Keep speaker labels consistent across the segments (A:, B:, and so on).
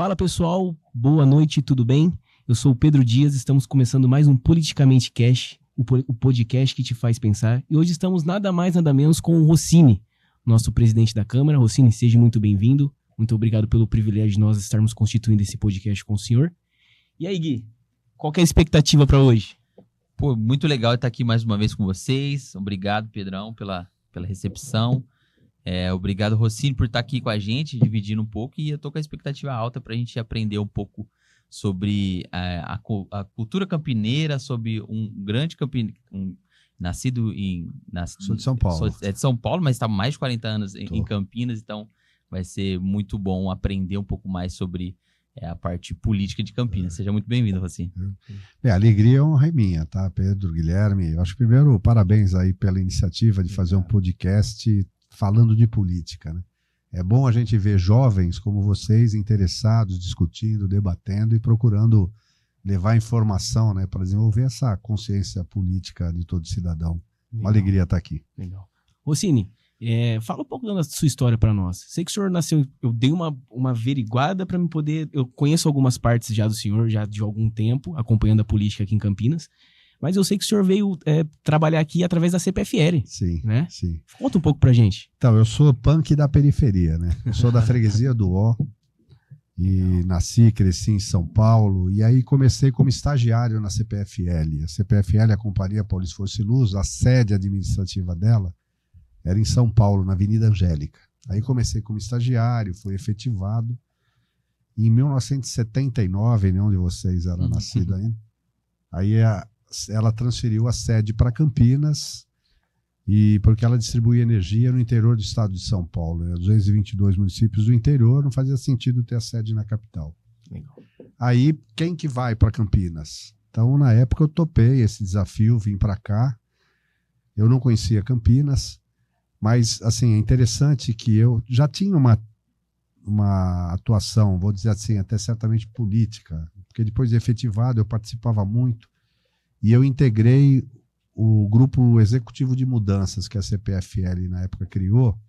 A: Fala pessoal, boa noite, tudo bem? Eu sou o Pedro Dias, estamos começando mais um Politicamente Cash, o podcast que te faz pensar. E hoje estamos nada mais, nada menos com o Rossini, nosso presidente da Câmara. Rossini, seja muito bem-vindo. Muito obrigado pelo privilégio de nós estarmos constituindo esse podcast com o senhor. E aí, Gui, qual que é a expectativa para hoje?
B: Pô, muito legal estar aqui mais uma vez com vocês. Obrigado, Pedrão, pela recepção. Obrigado, Rossini, por estar aqui com a gente, dividindo um pouco. E eu tô com a expectativa alta para a gente aprender um pouco sobre a cultura campineira, sobre um grande campineiro, nascido
C: Sou de São Paulo.
B: É de São Paulo, mas está há mais de 40 anos em Campinas. Então, vai ser muito bom aprender um pouco mais sobre a parte política de Campinas. Seja muito bem-vindo, Rossini.
C: A alegria é honra minha, tá? Pedro, Guilherme. Eu acho que primeiro, parabéns aí pela iniciativa de fazer um podcast falando de política, né? É bom a gente ver jovens como vocês interessados, discutindo, debatendo e procurando levar informação, né, para desenvolver essa consciência política de todo cidadão.
A: Legal.
C: Uma alegria estar aqui.
A: Legal. Rossini, fala um pouco da sua história para nós. Sei que o senhor nasceu, eu dei uma averiguada para me poder... Eu conheço algumas partes já do senhor, já de algum tempo, acompanhando a política aqui em Campinas, mas eu sei que o senhor veio trabalhar aqui através da CPFL.
C: Sim,
A: né?
C: Sim.
A: Conta um pouco pra gente.
C: Então, eu sou punk da periferia, né? Eu sou da freguesia do Ó, e nasci, cresci em São Paulo, e aí comecei como estagiário na CPFL. A CPFL é a Companhia Paulista Força e Luz, a sede administrativa dela era em São Paulo, na Avenida Angélica. Aí comecei como estagiário, fui efetivado. E em 1979, nenhum de vocês era nascido ainda, aí ela transferiu a sede para Campinas, porque ela distribuía energia no interior do estado de São Paulo, né? 222 municípios do interior, não fazia sentido ter a sede na capital.
A: Legal.
C: Aí, quem que vai para Campinas? Então, na época, eu topei esse desafio, vim para cá. Eu não conhecia Campinas, mas, assim, é interessante que eu já tinha uma atuação, vou dizer assim, até certamente política, porque depois de efetivado eu participava muito, e eu integrei o grupo executivo de mudanças que a CPFL na época criou,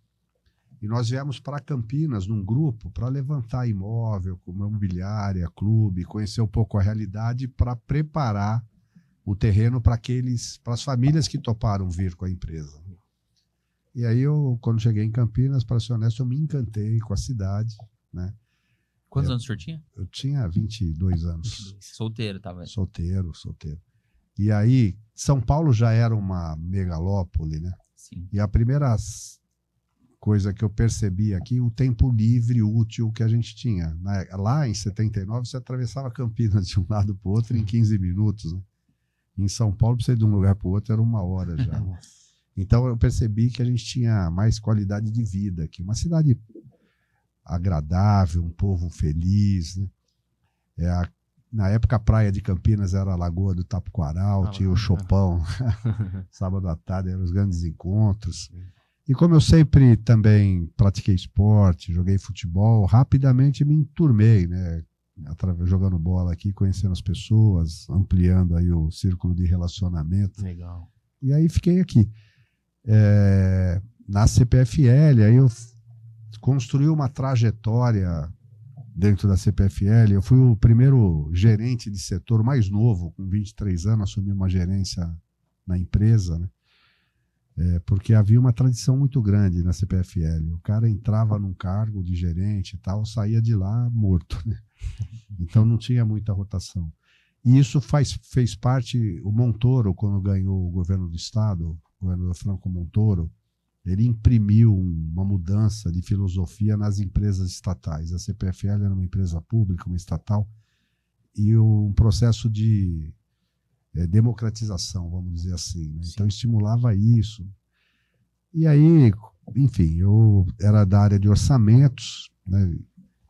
C: e nós viemos para Campinas num grupo para levantar imóvel, imobiliária, clube, conhecer um pouco a realidade para preparar o terreno para as famílias que toparam vir com a empresa. E aí quando cheguei em Campinas, para ser honesto, eu me encantei com a cidade, né?
B: Quantos anos o senhor tinha?
C: Eu tinha 22 anos.
B: Solteiro, tá vendo?
C: Solteiro. E aí, São Paulo já era uma megalópole, né?
B: Sim.
C: E a primeira coisa que eu percebi aqui, o tempo livre útil que a gente tinha. Lá em 79, você atravessava Campinas de um lado para o outro em 15 minutos, né? Em São Paulo, para você ir de um lugar para o outro, era 1 hora já. Então, eu percebi que a gente tinha mais qualidade de vida aqui. Uma cidade agradável, um povo feliz, né? Na época, a praia de Campinas era a Lagoa do Tapuquaral, tinha o Chopão, sábado à tarde eram os grandes encontros. E como eu sempre também pratiquei esporte, joguei futebol, rapidamente me enturmei, né? Jogando bola aqui, conhecendo as pessoas, ampliando aí o círculo de relacionamento.
A: Legal.
C: E aí fiquei aqui. Na CPFL, aí eu construí uma trajetória dentro da CPFL. Eu fui o primeiro gerente de setor mais novo, com 23 anos, assumi uma gerência na empresa, né? Porque havia uma tradição muito grande na CPFL. O cara entrava num cargo de gerente e tal, saía de lá morto, né? Então não tinha muita rotação. E isso fez parte, o Montoro, quando ganhou o governo do estado, o governador Franco Montoro, ele imprimiu uma mudança de filosofia nas empresas estatais. A CPFL era uma empresa pública, uma estatal, e um processo de democratização, vamos dizer assim, né? Então estimulava isso. E aí, enfim, eu era da área de orçamentos, né?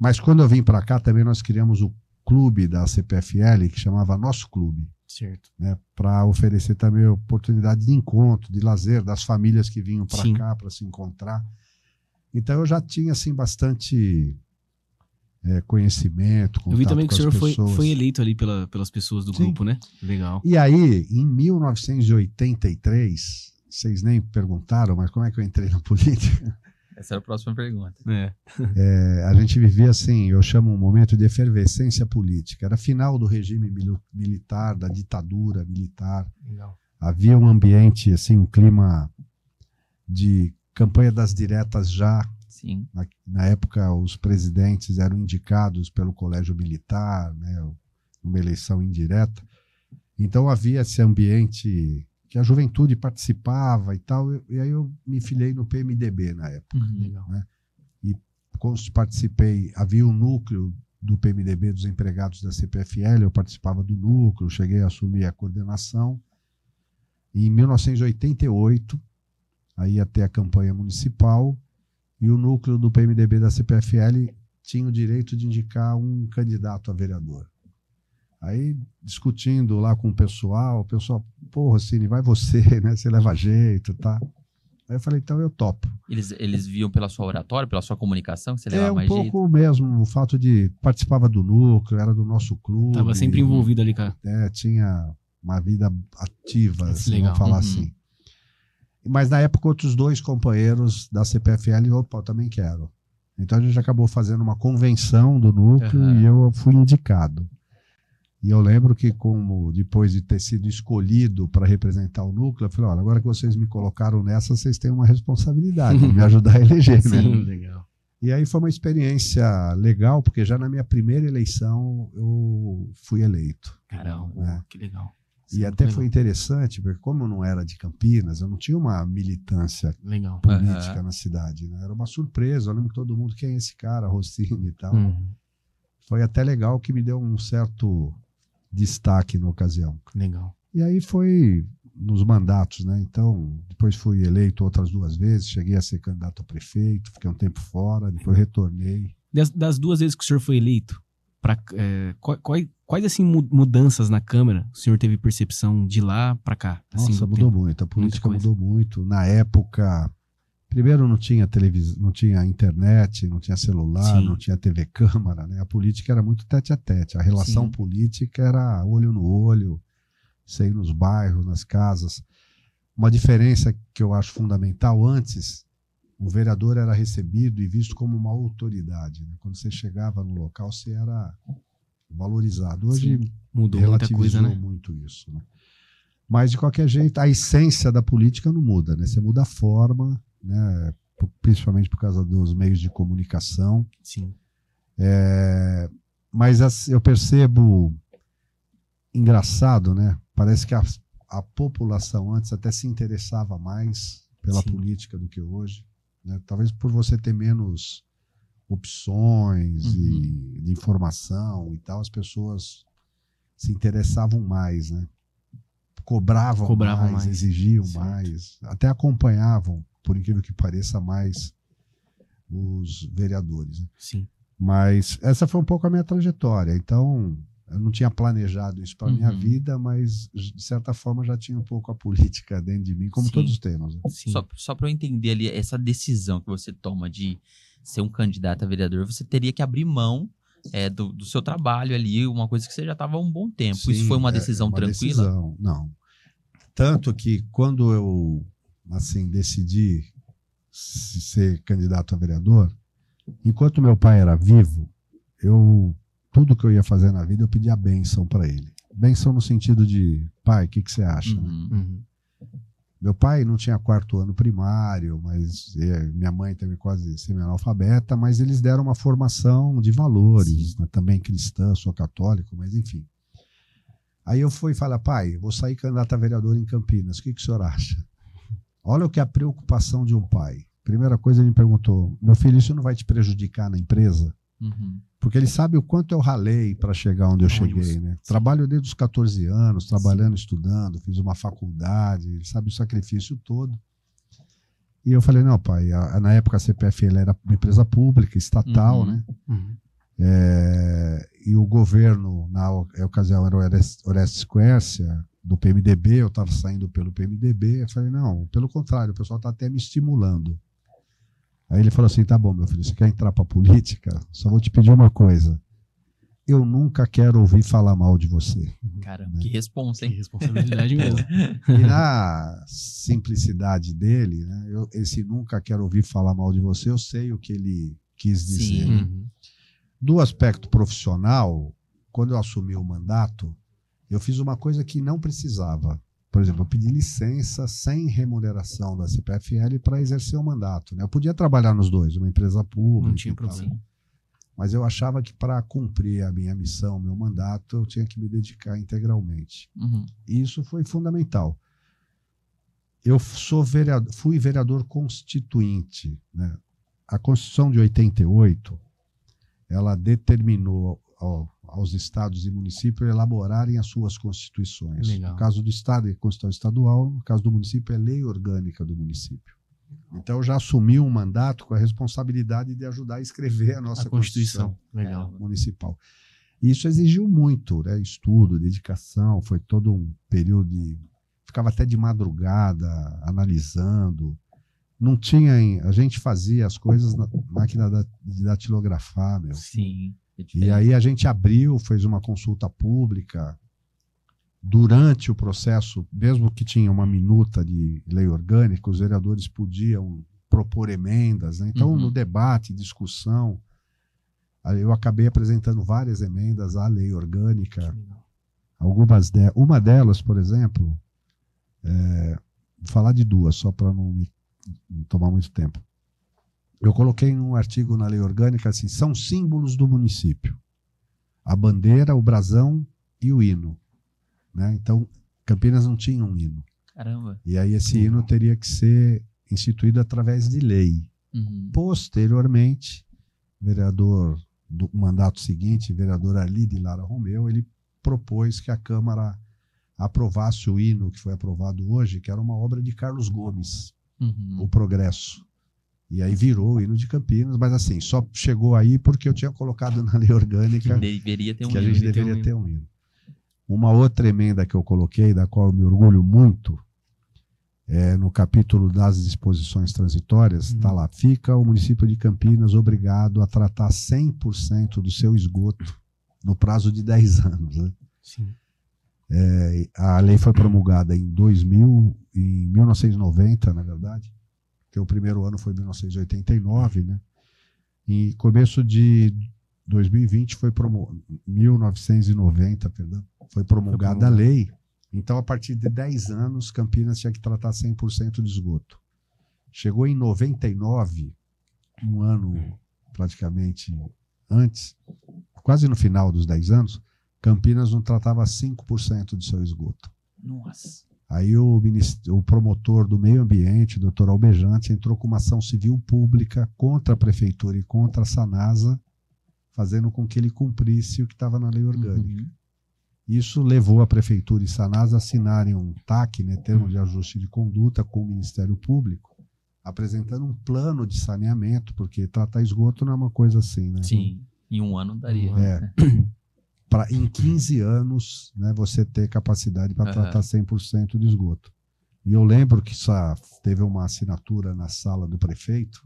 C: Mas quando eu vim para cá também nós criamos o clube da CPFL, que chamava Nosso Clube.
A: Certo.
C: Né, para oferecer também oportunidade de encontro, de lazer das famílias que vinham para cá para se encontrar. Então eu já tinha assim bastante conhecimento, contato.
A: Eu vi também que o senhor foi eleito ali pelas pessoas do grupo, né? Legal.
C: E aí, em 1983, vocês nem perguntaram, mas como é que eu entrei na política?
B: Essa era a próxima pergunta.
C: A gente vivia assim, eu chamo um momento de efervescência política. Era final do regime militar, da ditadura militar.
A: Legal.
C: Havia um ambiente, assim, um clima de campanha das diretas já.
B: Sim.
C: Na época, os presidentes eram indicados pelo colégio militar, né, uma eleição indireta. Então havia esse ambiente que a juventude participava e tal, e aí eu me filiei no PMDB na época.
A: Legal.
C: Né? E quando participei, havia um núcleo do PMDB dos empregados da CPFL, eu participava do núcleo, cheguei a assumir a coordenação. E em 1988, aí ia ter a campanha municipal, e o núcleo do PMDB da CPFL tinha o direito de indicar um candidato a vereador. Aí, discutindo lá com o pessoal, pô, Rossini, vai você, né? Você leva jeito, tá? Aí eu falei, então eu topo.
B: Eles viam pela sua oratória, pela sua comunicação, que você levava mais jeito?
C: Pouco mesmo, o fato de participava do núcleo, era do nosso clube.
A: Tava sempre envolvido ali, cara.
C: Tinha uma vida ativa, assim,
A: legal.
C: vamos falar assim. Mas na época, outros 2 companheiros da CPFL, opa, eu também quero. Então a gente acabou fazendo uma convenção do núcleo e eu fui indicado. E eu lembro que, como depois de ter sido escolhido para representar o núcleo, eu falei, olha, agora que vocês me colocaram nessa, vocês têm uma responsabilidade de me ajudar a eleger, né?
A: Sim, legal.
C: E aí foi uma experiência legal, porque já na minha primeira eleição eu fui eleito.
A: Caramba,
C: né?
A: Que legal.
C: E até foi interessante, porque como eu não era de Campinas, eu não tinha uma militância política na cidade. Né? Era uma surpresa, eu lembro que todo mundo, quem é esse cara, Rossini e tal. Foi até legal, que me deu um certo destaque na ocasião.
A: Legal.
C: E aí foi nos mandatos, né? Então, depois fui eleito outras 2 vezes, cheguei a ser candidato a prefeito, fiquei um tempo fora, depois retornei.
A: Das 2 vezes que o senhor foi eleito, quais assim, mudanças na Câmara o senhor teve percepção de lá para cá? Assim,
C: Nossa, mudou muito, a política mudou muito. Na época, primeiro não tinha televisão, não tinha internet, não tinha celular, não tinha TV câmara, né? A política era muito tete a tete, a relação política era olho no olho, você ir nos bairros, nas casas. Uma diferença que eu acho fundamental, antes o vereador era recebido e visto como uma autoridade, né? Quando você chegava no local, você era valorizado. Hoje
A: mudou muita coisa, né?
C: muito isso, né? Mas de qualquer jeito, a essência da política não muda, né? Você muda a forma, né? Principalmente por causa dos meios de comunicação.
A: Sim.
C: Mas eu percebo engraçado, né? Parece que a população antes até se interessava mais pela política do que hoje, né? Talvez por você ter menos opções e de informação e tal, as pessoas se interessavam mais, né? Cobravam mais, exigiam mais, até acompanhavam, por incrível que pareça, mais os vereadores. Né?
A: Sim.
C: Mas essa foi um pouco a minha trajetória. Então, eu não tinha planejado isso para minha vida, mas de certa forma já tinha um pouco a política dentro de mim, como todos temos. Né?
B: Só para eu entender ali, essa decisão que você toma de ser um candidato a vereador, você teria que abrir mão do seu trabalho ali, uma coisa que você já estava há um bom tempo. Sim, isso foi uma decisão tranquila?
C: Decisão, não. Tanto que quando eu decidi ser candidato a vereador, enquanto meu pai era vivo, tudo que eu ia fazer na vida eu pedia bênção para ele. Bênção no sentido de, pai, o que você acha? Né? Meu pai não tinha 4º ano primário, mas minha mãe também quase semi-analfabeta, mas eles deram uma formação de valores, né? Também cristã, sou católico, mas enfim. Aí eu fui e falei, pai, vou sair candidato a vereador em Campinas, o que o senhor acha? Olha o que é a preocupação de um pai. Primeira coisa, ele me perguntou, meu filho, isso não vai te prejudicar na empresa? Porque ele sabe o quanto eu ralei para chegar onde eu cheguei, né? Trabalho desde os 14 anos, trabalhando, estudando, fiz uma faculdade, ele sabe o sacrifício todo. E eu falei, não, pai, na época a CPFL era uma empresa pública, estatal, né? E o governo, na ocasião, era o Orestes Quercia, do PMDB, eu estava saindo pelo PMDB, eu falei, não, pelo contrário, o pessoal está até me estimulando. Aí ele falou assim, tá bom, meu filho, você quer entrar para a política? Só vou te pedir uma coisa. eu nunca quero ouvir falar mal de você.
B: Caramba, que responsa,
A: Que
B: hein?
A: responsabilidade mesmo.
C: E na simplicidade dele, né, esse nunca quero ouvir falar mal de você, eu sei o que ele quis dizer.
B: Sim.
A: Uhum.
C: Do aspecto profissional, quando eu assumi o mandato, eu fiz uma coisa que não precisava. Por exemplo, eu pedi licença sem remuneração da CPFL para exercer o mandato, né? Eu podia trabalhar nos dois, uma empresa pública.
A: Não tinha
C: e tal,
A: problema.
C: mas eu achava que para cumprir a minha missão, meu mandato, eu tinha que me dedicar integralmente.
B: Uhum.
C: E isso foi fundamental. Eu fui vereador constituinte, né? A Constituição de 88, ela determinou aos estados e municípios elaborarem as suas constituições.
A: Legal.
C: No caso do estado, é Constituição Estadual; no caso do município, é lei orgânica do município. Então, eu já assumi um mandato com a responsabilidade de ajudar a escrever a nossa
A: A Constituição.
C: Constituição
A: Legal.
C: municipal. E isso exigiu muito, né? Estudo, dedicação, foi todo um período de... Ficava até de madrugada analisando. Não tinha... A gente fazia as coisas na máquina de datilografar, meu.
B: Sim. É
C: E
B: diferente.
C: aí a gente abriu, fez uma consulta pública. Durante o processo, mesmo que tinha uma minuta de lei orgânica, os vereadores podiam propor emendas, né? Então, no debate, discussão, aí eu acabei apresentando várias emendas à lei orgânica. Uma delas, por exemplo, vou falar de duas, só para não me tomar muito tempo. Eu coloquei um artigo na lei orgânica assim: são símbolos do município: a bandeira, o brasão e o hino. Né? Então, Campinas não tinha um hino.
B: Caramba.
C: E aí esse hino teria que ser instituído através de lei.
B: Uhum.
C: Posteriormente, o vereador do mandato seguinte, vereador Arli de Lara Romeu, ele propôs que a Câmara aprovasse o hino que foi aprovado hoje, que era uma obra de Carlos Gomes,
B: Uhum.
C: O Progresso. E aí virou o hino de Campinas, mas assim, só chegou aí porque eu tinha colocado na lei orgânica
B: Deveria ter um
C: que a
B: hino.
C: gente deveria ter um hino. Uma outra emenda que eu coloquei, da qual eu me orgulho muito, é no capítulo das disposições transitórias, está lá: fica o município de Campinas obrigado a tratar 100% do seu esgoto no prazo de 10 anos. Né?
A: Sim.
C: A lei foi promulgada em 1990, na verdade, porque o primeiro ano foi 1989, né? Em começo de 2020 1990, perdão, foi promulgada a lei. Então, a partir de 10 anos, Campinas tinha que tratar 100% de esgoto. Chegou em 99, um ano praticamente antes, quase no final dos 10 anos, Campinas não tratava 5% do seu esgoto.
B: Nossa.
C: Aí o promotor do meio ambiente, o doutor Albejante, entrou com uma ação civil pública contra a prefeitura e contra a Sanasa, fazendo com que ele cumprisse o que estava na lei orgânica.
B: Uhum.
C: Isso levou a prefeitura e Sanasa a assinarem um TAC, né, termo de ajuste de conduta, com o Ministério Público, apresentando um plano de saneamento, porque tratar esgoto não é uma coisa assim, né?
B: Sim, em um ano daria.
C: Em 15 anos, né, você ter capacidade para tratar 100% de esgoto. E eu lembro que teve uma assinatura na sala do prefeito,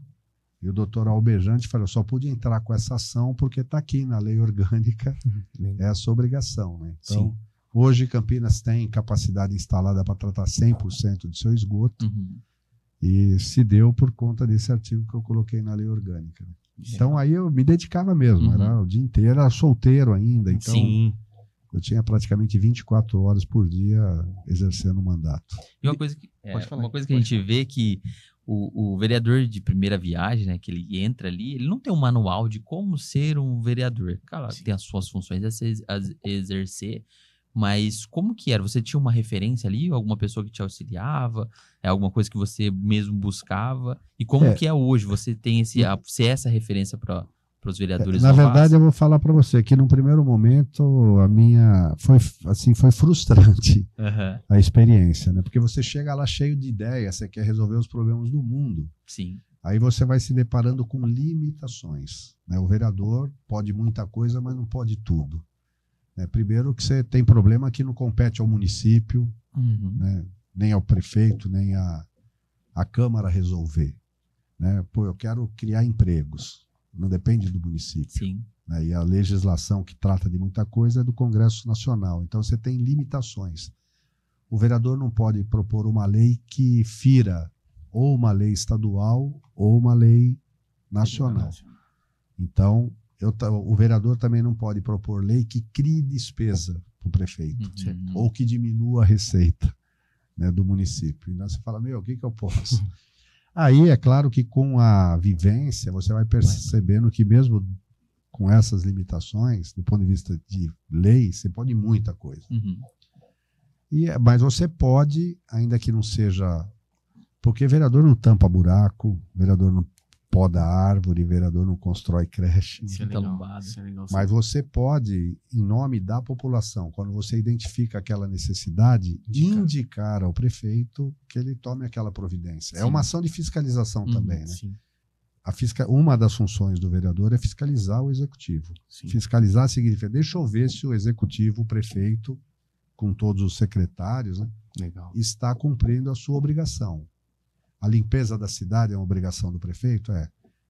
C: e o doutor Albejante falou: só pude entrar com essa ação porque está aqui na lei orgânica, é a sua obrigação. Né? Então,
A: Sim.
C: hoje Campinas tem capacidade instalada para tratar 100% do seu esgoto, e se deu por conta desse artigo que eu coloquei na lei orgânica. Né? Então aí eu me dedicava mesmo, era o dia inteiro, era solteiro ainda, então
A: Sim.
C: eu tinha praticamente 24 horas por dia exercendo o mandato.
B: E uma coisa que,
A: Pode falar.
B: uma coisa que a gente vê que o vereador de primeira viagem, né, que ele entra ali, ele não tem um manual de como ser um vereador. Claro, tem as suas funções a exercer, mas como que era? Você tinha uma referência ali, alguma pessoa que te auxiliava, alguma coisa que você mesmo buscava? E como que é hoje? Você tem essa referência para os vereadores
C: Na
B: novatos?
C: verdade, eu vou falar para você que num primeiro momento a minha foi frustrante a experiência, né? Porque você chega lá cheio de ideias, você quer resolver os problemas do mundo.
B: Sim.
C: Aí você vai se deparando com limitações, né? O vereador pode muita coisa, mas não pode tudo. Primeiro que você tem problema que não compete ao município, né? Nem ao prefeito, nem à Câmara resolver. Né? Pô, eu quero criar empregos, não depende do município.
B: Sim.
C: né? E a legislação que trata de muita coisa é do Congresso Nacional. Então você tem limitações. O vereador não pode propor uma lei que fira ou uma lei estadual ou uma lei nacional. Então, o vereador também não pode propor lei que crie despesa para o prefeito, ou que diminua a receita, né, do município. Então você fala, o que eu posso? Aí é claro que com a vivência você vai percebendo que mesmo com essas limitações, do ponto de vista de lei, você pode muita coisa. Mas você pode, ainda que não seja... Porque vereador não tampa buraco, vereador não poda árvore, vereador não constrói creche.
A: Isso é legal, isso é legal.
C: Mas você pode, em nome da população, quando você identifica aquela necessidade, indicar ao prefeito que ele tome aquela providência. Sim. É uma ação de fiscalização também, né?
A: Sim.
C: Uma das funções do vereador é fiscalizar o executivo. Sim. Fiscalizar significa, deixa eu ver se o executivo, o prefeito, com todos os secretários, né, está cumprindo a sua obrigação. A limpeza da cidade é uma obrigação do prefeito?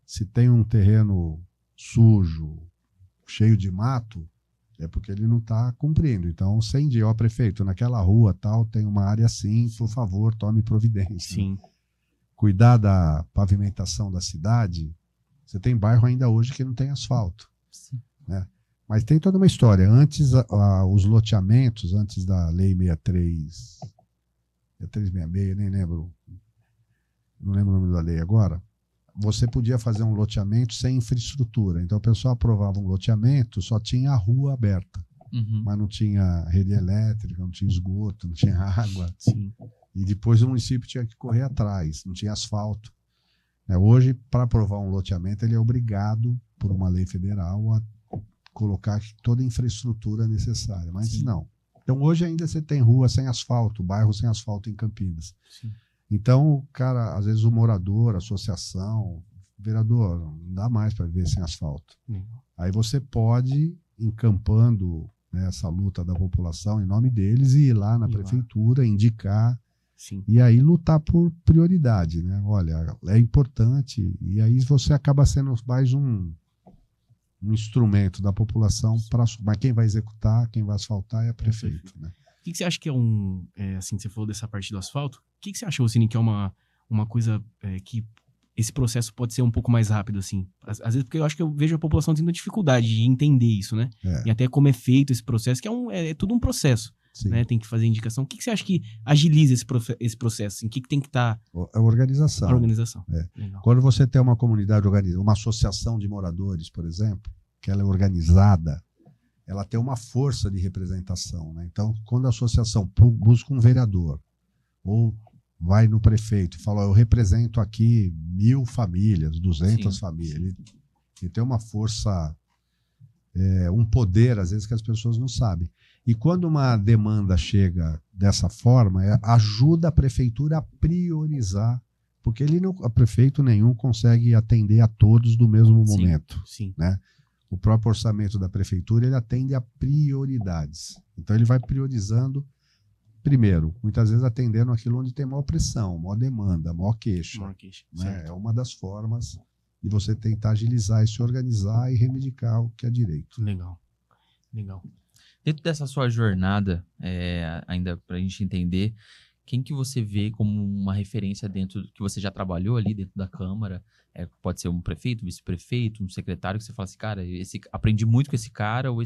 C: Se tem um terreno sujo, cheio de mato, é porque ele não está cumprindo. Então, você indica, prefeito, naquela rua tal, tem uma área assim, por favor, tome providência.
A: Sim.
C: Cuidar da pavimentação da cidade, você tem bairro ainda hoje que não tem asfalto. Sim. Né? Mas tem toda uma história. Antes, os loteamentos, antes da Lei 6366, nem lembro, não lembro o nome da lei agora, você podia fazer um loteamento sem infraestrutura. Então, o pessoal aprovava um loteamento, só tinha a rua aberta. Mas não tinha rede elétrica, não tinha esgoto, não tinha água.
A: Sim.
C: E depois o município tinha que correr atrás, não tinha asfalto. Hoje, para aprovar um loteamento, ele é obrigado, por uma lei federal, a colocar toda a infraestrutura necessária. Mas Sim. não. Então, hoje ainda você tem rua sem asfalto, bairro sem asfalto em Campinas.
A: Sim.
C: Então, cara, às vezes o morador, a associação, vereador, não dá mais para viver sem asfalto. Aí você pode, encampando, né, essa luta da população em nome deles, e ir lá na prefeitura, indicar,
A: Sim.
C: e aí lutar por prioridade, né? Olha, é importante, e aí você acaba sendo mais um instrumento da população, mas quem vai executar, quem vai asfaltar é o prefeito, né?
A: O que você acha que assim, você falou dessa parte do asfalto, o que você acha, Rossini, que é uma coisa que esse processo pode ser um pouco mais rápido, assim? Às vezes, porque eu acho que eu vejo a população tendo dificuldade de entender isso, né? E até como é feito esse processo, que é tudo um processo, né? Tem que fazer indicação. O que você acha que agiliza esse processo? Assim? O que tem que estar...
C: A organização.
A: A organização.
C: Quando você tem uma comunidade organizada, uma associação de moradores, por exemplo, que ela é organizada, ela tem uma força de representação, né? Então, quando a associação busca um vereador ou vai no prefeito e fala, eu represento aqui 1000 famílias, 200 Sim. famílias, ele tem uma força, um poder, às vezes, que as pessoas não sabem. E quando uma demanda chega dessa forma, ajuda a prefeitura a priorizar, porque a prefeito nenhum consegue atender a todos do mesmo momento.
A: Sim.
C: Né? O próprio orçamento da prefeitura, ele atende a prioridades. Então, ele vai priorizando, primeiro, muitas vezes atendendo aquilo onde tem maior pressão, maior demanda, maior queixa. Né? É uma das formas de você tentar agilizar e se organizar e reivindicar o que é direito.
A: Legal.
B: Dentro dessa sua jornada, ainda para a gente entender, quem que você vê como uma referência dentro que você já trabalhou ali dentro da Câmara? Pode ser um prefeito, vice-prefeito, um secretário, que você fala assim, cara, aprendi muito com esse cara, ou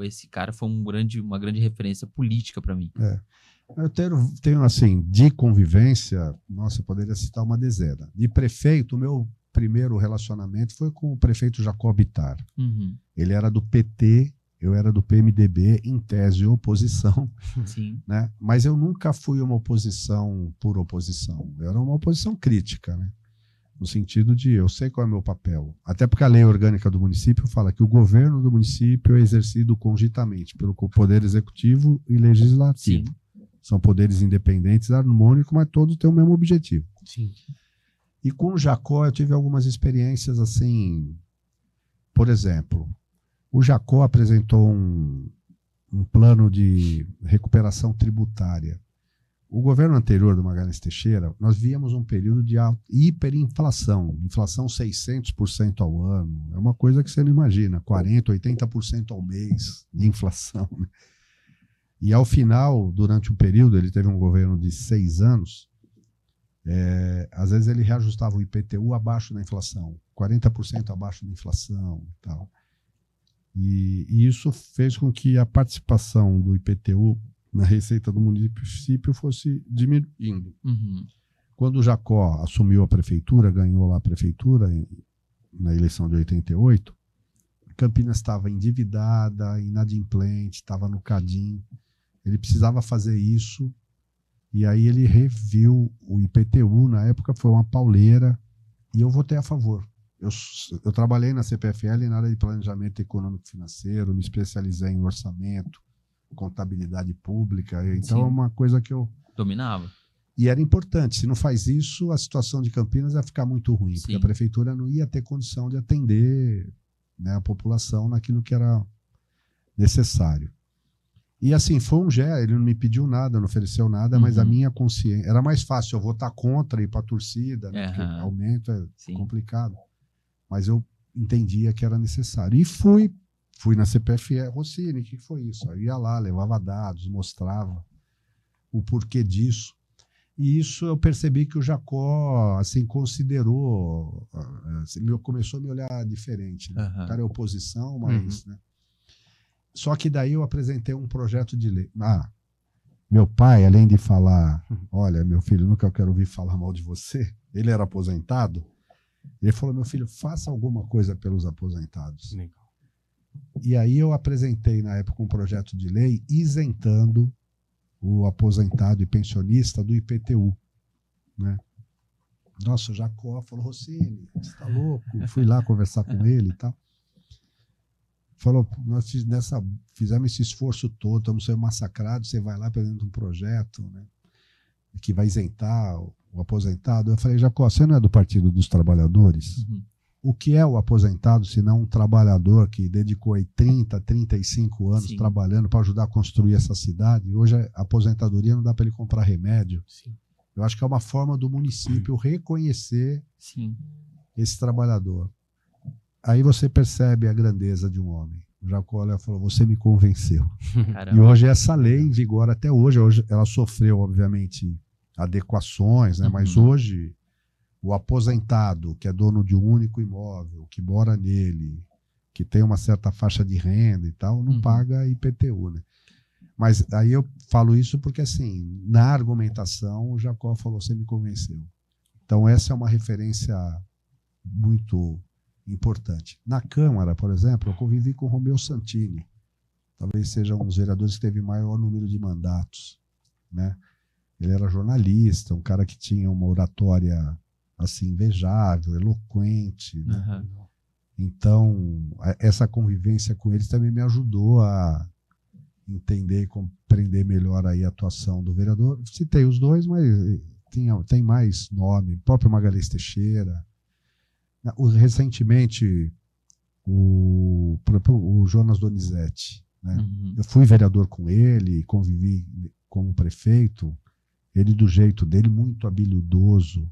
B: esse cara foi uma grande referência política para mim.
C: Eu tenho, assim, de convivência, nossa, eu poderia citar uma dezena. De prefeito, o meu primeiro relacionamento foi com o prefeito Jacó Bittar. Ele era do PT, eu era do PMDB, em tese oposição.
B: Sim.
C: Né? Mas eu nunca fui uma oposição por oposição. Eu era uma oposição crítica, né? No sentido de eu sei qual é o meu papel. Até porque a lei orgânica do município fala que o governo do município é exercido conjuntamente pelo Poder Executivo e Legislativo.
B: Sim.
C: São poderes independentes, harmônicos, mas todos têm o mesmo objetivo.
A: Sim.
C: E com o Jacó eu tive algumas experiências assim. Por exemplo, o Jacó apresentou um plano de recuperação tributária o governo anterior do Magalhães Teixeira, nós víamos um período de hiperinflação, inflação 600% ao ano. É uma coisa que você não imagina, 40%, 80% ao mês de inflação. Né? E ao final, durante um período, ele teve um governo de 6 anos, às vezes ele reajustava o IPTU abaixo da inflação, 40% abaixo da inflação e tal. E isso fez com que a participação do IPTU na receita do município fosse diminuindo.
B: Uhum.
C: Quando o Jacó assumiu a prefeitura, ganhou lá a prefeitura na eleição de 88, Campinas estava endividada, inadimplente, estava no cadim. Ele precisava fazer isso, e aí ele reviu o IPTU, na época foi uma pauleira, e eu votei a favor. Eu trabalhei na CPFL na área de planejamento econômico financeiro, me especializei em orçamento, contabilidade pública, então
B: Sim.
C: é uma coisa que eu
B: Dominava.
C: E era importante, se não faz isso, a situação de Campinas ia ficar muito ruim,
B: Sim.
C: porque a prefeitura não ia ter condição de atender, né, a população naquilo que era necessário. E assim, foi um gesto, ele não me pediu nada, não ofereceu nada, mas a minha consciência... Era mais fácil eu votar contra e ir para a torcida, né, porque aumento é
B: Sim.
C: complicado. Mas eu entendia que era necessário. E fui na CPFE, Rossini, o que foi isso? Eu ia lá, levava dados, mostrava o porquê disso. E isso eu percebi que o Jacó, assim, considerou, assim, começou a me olhar diferente. Né? O cara é oposição, mas... Né? Só que daí eu apresentei um projeto de lei. Meu pai, além de falar, olha, meu filho, nunca quero ouvir falar mal de você, ele era aposentado, ele falou, meu filho, faça alguma coisa pelos aposentados.
A: Legal.
C: E aí eu apresentei, na época, um projeto de lei isentando o aposentado e pensionista do IPTU. Né? Nossa, o Jacó falou, Rossini, você está louco? Fui lá conversar com ele e tal. Falou, nós fizemos esse esforço todo, estamos sendo massacrados, você vai lá apresenta um projeto, né, que vai isentar o aposentado. Eu falei, Jacó, você não é do Partido dos Trabalhadores? O que é o aposentado, se não um trabalhador que dedicou aí 30, 35 anos
B: Sim.
C: trabalhando para ajudar a construir essa cidade? Hoje a aposentadoria não dá para ele comprar remédio.
A: Sim.
C: Eu acho que é uma forma do município reconhecer
B: Sim.
C: esse trabalhador. Aí você percebe a grandeza de um homem. O Jacó falou, você me convenceu.
B: Caramba.
C: E hoje essa lei em vigor até hoje. Hoje ela sofreu, obviamente, adequações, né? Mas hoje o aposentado, que é dono de um único imóvel, que mora nele, que tem uma certa faixa de renda e tal, não paga IPTU. Né? Mas aí eu falo isso porque, assim, na argumentação, o Jacó falou, você me convenceu. Então essa é uma referência muito importante. Na Câmara, por exemplo, eu convivi com o Romeu Santini. Talvez seja um dos vereadores que teve maior número de mandatos. Né? Ele era jornalista, um cara que tinha uma oratória assim, invejável, eloquente. Né? Então, essa convivência com eles também me ajudou a entender e compreender melhor aí a atuação do vereador. Citei os dois, mas tem mais nome. O próprio Magalhães Teixeira. Recentemente, o Jonas Donizete. Né? Eu fui vereador com ele, convivi como prefeito. Ele, do jeito dele, muito habilidoso,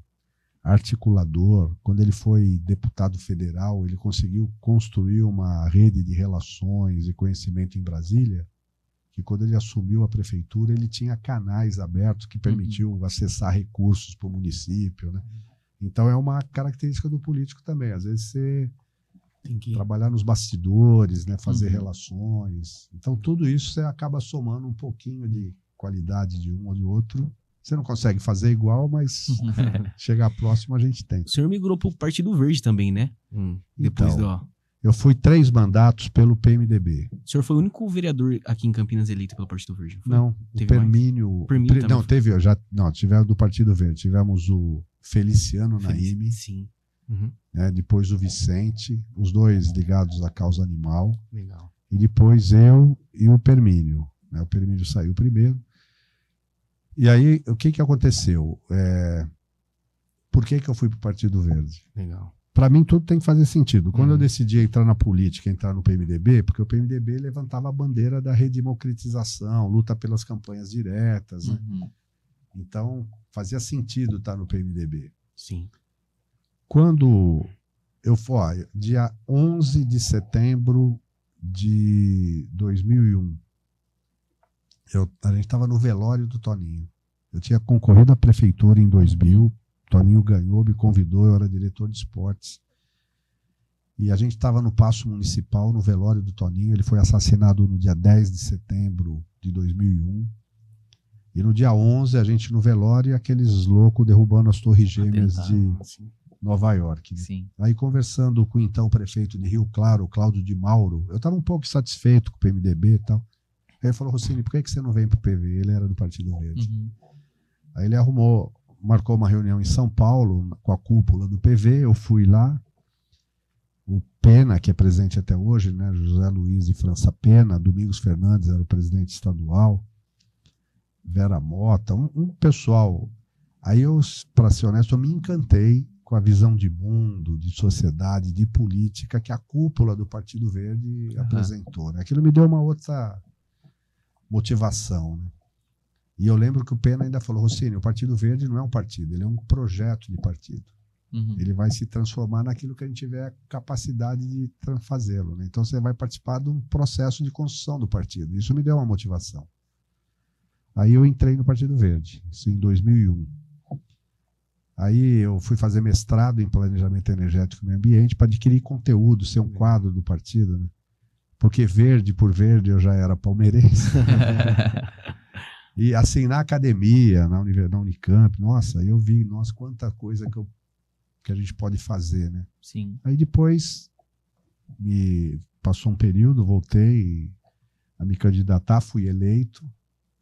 C: articulador. Quando ele foi deputado federal, ele conseguiu construir uma rede de relações e conhecimento em Brasília, que quando ele assumiu a prefeitura, ele tinha canais abertos que permitiu acessar recursos para o município. Né? Então é uma característica do político também. Às vezes você tem que trabalhar nos bastidores, né? Fazer relações. Então tudo isso você acaba somando um pouquinho de qualidade de um ou de outro. Você não consegue fazer igual, mas chegar próximo a gente tem.
A: O senhor migrou para o Partido Verde também, né? Depois
C: então, eu fui 3 mandatos pelo PMDB.
A: O senhor foi o único vereador aqui em Campinas eleito pelo Partido Verde? Foi?
C: Não, o Permínio... Não, teve, tivemos do Partido Verde. Tivemos o Feliciano Naime.
A: Sim.
C: Né, depois o Vicente, os dois ligados à causa animal.
A: Legal.
C: E depois eu e o Permínio. Né, o Permínio saiu primeiro. E aí, o que aconteceu? Por que eu fui para o Partido Verde?
A: Legal.
C: Para mim, tudo tem que fazer sentido. Quando eu decidi entrar na política, entrar no PMDB, porque o PMDB levantava a bandeira da redemocratização, luta pelas campanhas diretas. Né? Então, fazia sentido estar no PMDB.
A: Sim.
C: Quando eu fui, dia 11 de setembro de 2001, a gente estava no velório do Toninho. Eu tinha concorrido à prefeitura em 2000, Toninho ganhou, me convidou, eu era diretor de esportes. E a gente estava no Paço Municipal, no velório do Toninho. Ele foi assassinado no dia 10 de setembro de 2001. E no dia 11, a gente no velório, e aqueles loucos derrubando as torres gêmeas de Nova York. Né?
B: Sim.
C: Aí, conversando com o então prefeito de Rio Claro, Cláudio de Mauro, eu estava um pouco insatisfeito com o PMDB e tal. Aí ele falou, Rossini, por que você não vem para o PV? Ele era do Partido Verde.
B: Uhum.
C: Aí ele marcou uma reunião em São Paulo, com a cúpula do PV, eu fui lá. O Pena, que é presidente até hoje, né? José Luiz de França Pena, Domingos Fernandes era o presidente estadual, Vera Mota, um pessoal. Aí eu, para ser honesto, eu me encantei com a visão de mundo, de sociedade, de política que a cúpula do Partido Verde apresentou. Né? Aquilo me deu uma outra motivação. Né? E eu lembro que o Pena ainda falou, Rossini, o Partido Verde não é um partido, ele é um projeto de partido.
B: Uhum.
C: Ele vai se transformar naquilo que a gente tiver capacidade de fazê-lo. Né? Então você vai participar de um processo de construção do partido. Isso me deu uma motivação. Aí eu entrei no Partido Verde, isso em 2001. Aí eu fui fazer mestrado em Planejamento Energético e Meio Ambiente para adquirir conteúdo, ser um quadro do partido. Né? Porque verde por verde eu já era palmeirense. E assim, na academia, na Unicamp, nossa, eu vi, nossa, quanta coisa que a gente pode fazer, né?
B: Sim.
C: Aí depois me passou um período, voltei a me candidatar, fui eleito,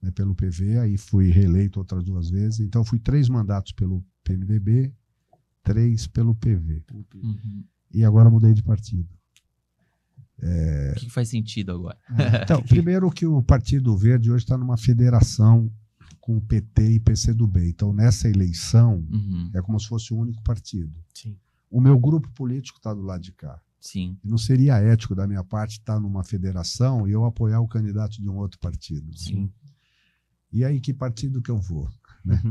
C: né, pelo PV, aí fui reeleito outras 2 vezes, então fui 3 mandatos pelo PMDB, 3 pelo PV.
B: Uhum.
C: E agora mudei de partido.
B: O que faz sentido agora?
C: Então, primeiro que o Partido Verde hoje está numa federação com o PT e PCdoB. Então, nessa eleição, é como se fosse o único partido.
A: Sim.
C: O meu grupo político está do lado de cá.
B: Sim.
C: Não seria ético da minha parte estar numa federação e eu apoiar o candidato de um outro partido.
A: Sim.
C: E aí, que partido que eu vou? Né?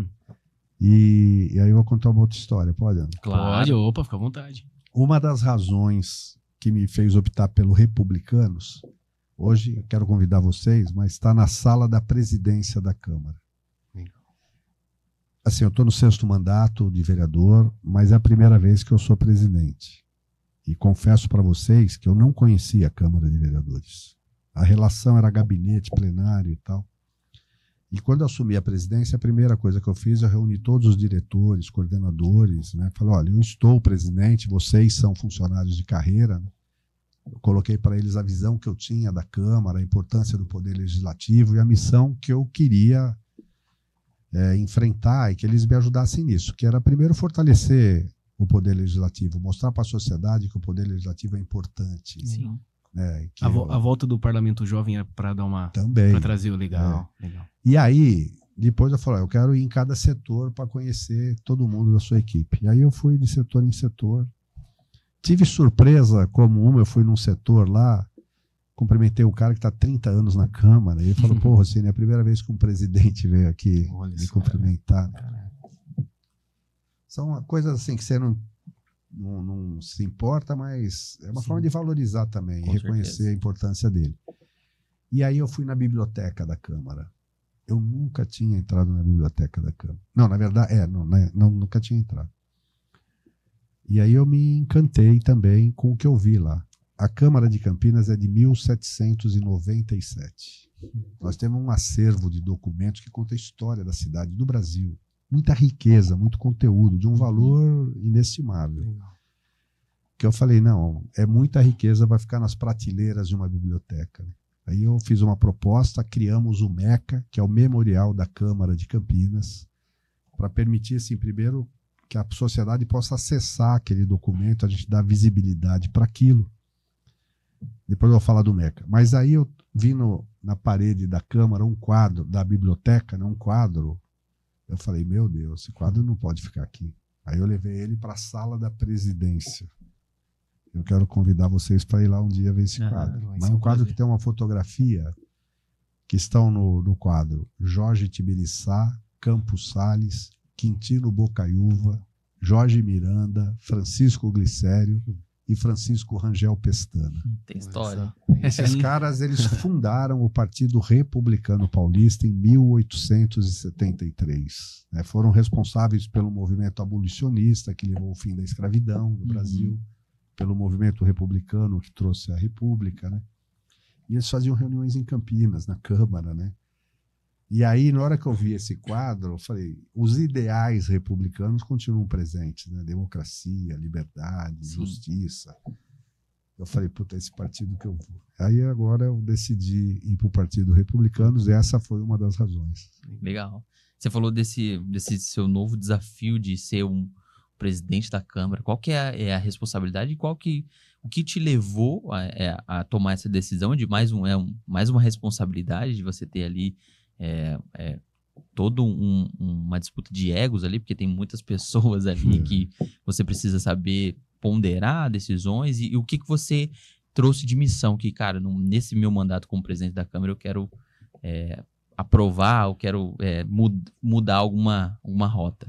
C: E aí eu vou contar uma outra história, pode, Ana?
B: Claro.
A: Pode, opa, fica à vontade.
C: Uma das razões que me fez optar pelo Republicanos, hoje eu quero convidar vocês, mas está na sala da presidência da Câmara. Assim, eu estou no 6º mandato de vereador, mas é a primeira vez que eu sou presidente. E confesso para vocês que eu não conhecia a Câmara de Vereadores. A relação era gabinete, plenário e tal. E quando eu assumi a presidência, a primeira coisa que eu fiz, eu reuni todos os diretores, coordenadores, né? Falei, olha, eu estou presidente, vocês são funcionários de carreira. Né? Eu coloquei para eles a visão que eu tinha da Câmara, a importância do Poder Legislativo e a missão que eu queria enfrentar e que eles me ajudassem nisso, que era primeiro fortalecer o Poder Legislativo, mostrar para a sociedade que o Poder Legislativo é importante.
B: Sim.
C: Né?
A: A volta do Parlamento Jovem é para dar uma...
C: Também.
A: Para trazer o legal. Legal.
C: E aí, depois eu falei, eu quero ir em cada setor para conhecer todo mundo da sua equipe. E aí eu fui de setor em setor. Tive surpresa como eu fui num setor lá, cumprimentei o cara que está há 30 anos na Câmara, e ele falou, pô, Rossini, é a primeira vez que um presidente veio aqui me cumprimentar. São coisas assim que você não se importa, mas é uma forma de valorizar também,
B: Com
C: reconhecer
B: certeza.
C: a importância dele. E aí eu fui na biblioteca da Câmara. Eu nunca tinha entrado na biblioteca da Câmara. Não, na verdade, nunca tinha entrado. E aí eu me encantei também com o que eu vi lá. A Câmara de Campinas é de 1797. Nós temos um acervo de documentos que conta a história da cidade, do Brasil. Muita riqueza, muito conteúdo, de um valor inestimável. Que eu falei, não, é muita riqueza, vai ficar nas prateleiras de uma biblioteca. Aí eu fiz uma proposta, criamos o MECA, que é o Memorial da Câmara de Campinas, para permitir, assim, primeiro, que a sociedade possa acessar aquele documento, a gente dá visibilidade para aquilo. Depois eu vou falar do MECA. Mas aí eu vi na parede da Câmara um quadro, da biblioteca, né, um quadro. Eu falei, meu Deus, esse quadro não pode ficar aqui. Aí eu levei ele para a sala da presidência. Eu quero convidar vocês para ir lá um dia ver esse quadro. Mas é um quadro que tem uma fotografia que estão no quadro. Jorge Tibiriçá, Campos Salles, Quintino Bocaiúva, Jorge Miranda, Francisco Glicério e Francisco Rangel Pestana.
B: Tem história.
C: Esses caras, eles fundaram o Partido Republicano Paulista em 1873. Né? Foram responsáveis pelo movimento abolicionista que levou ao fim da escravidão no Brasil, pelo movimento republicano que trouxe a República, né? E eles faziam reuniões em Campinas, na Câmara, né? E aí, na hora que eu vi esse quadro, eu falei, os ideais republicanos continuam presentes, né? Democracia, liberdade, justiça. Eu falei, puta, esse partido que eu vou. Aí agora eu decidi ir para o Partido Republicano, e essa foi uma das razões.
B: Legal. Você falou desse seu novo desafio de ser um presidente da Câmara. Qual que é a responsabilidade e o que te levou a tomar essa decisão de mais uma responsabilidade de você ter ali toda uma disputa de egos ali, porque tem muitas pessoas ali que você precisa saber ponderar decisões e o que você trouxe de missão que, cara, nesse meu mandato como presidente da Câmara eu quero aprovar, eu quero mudar alguma rota.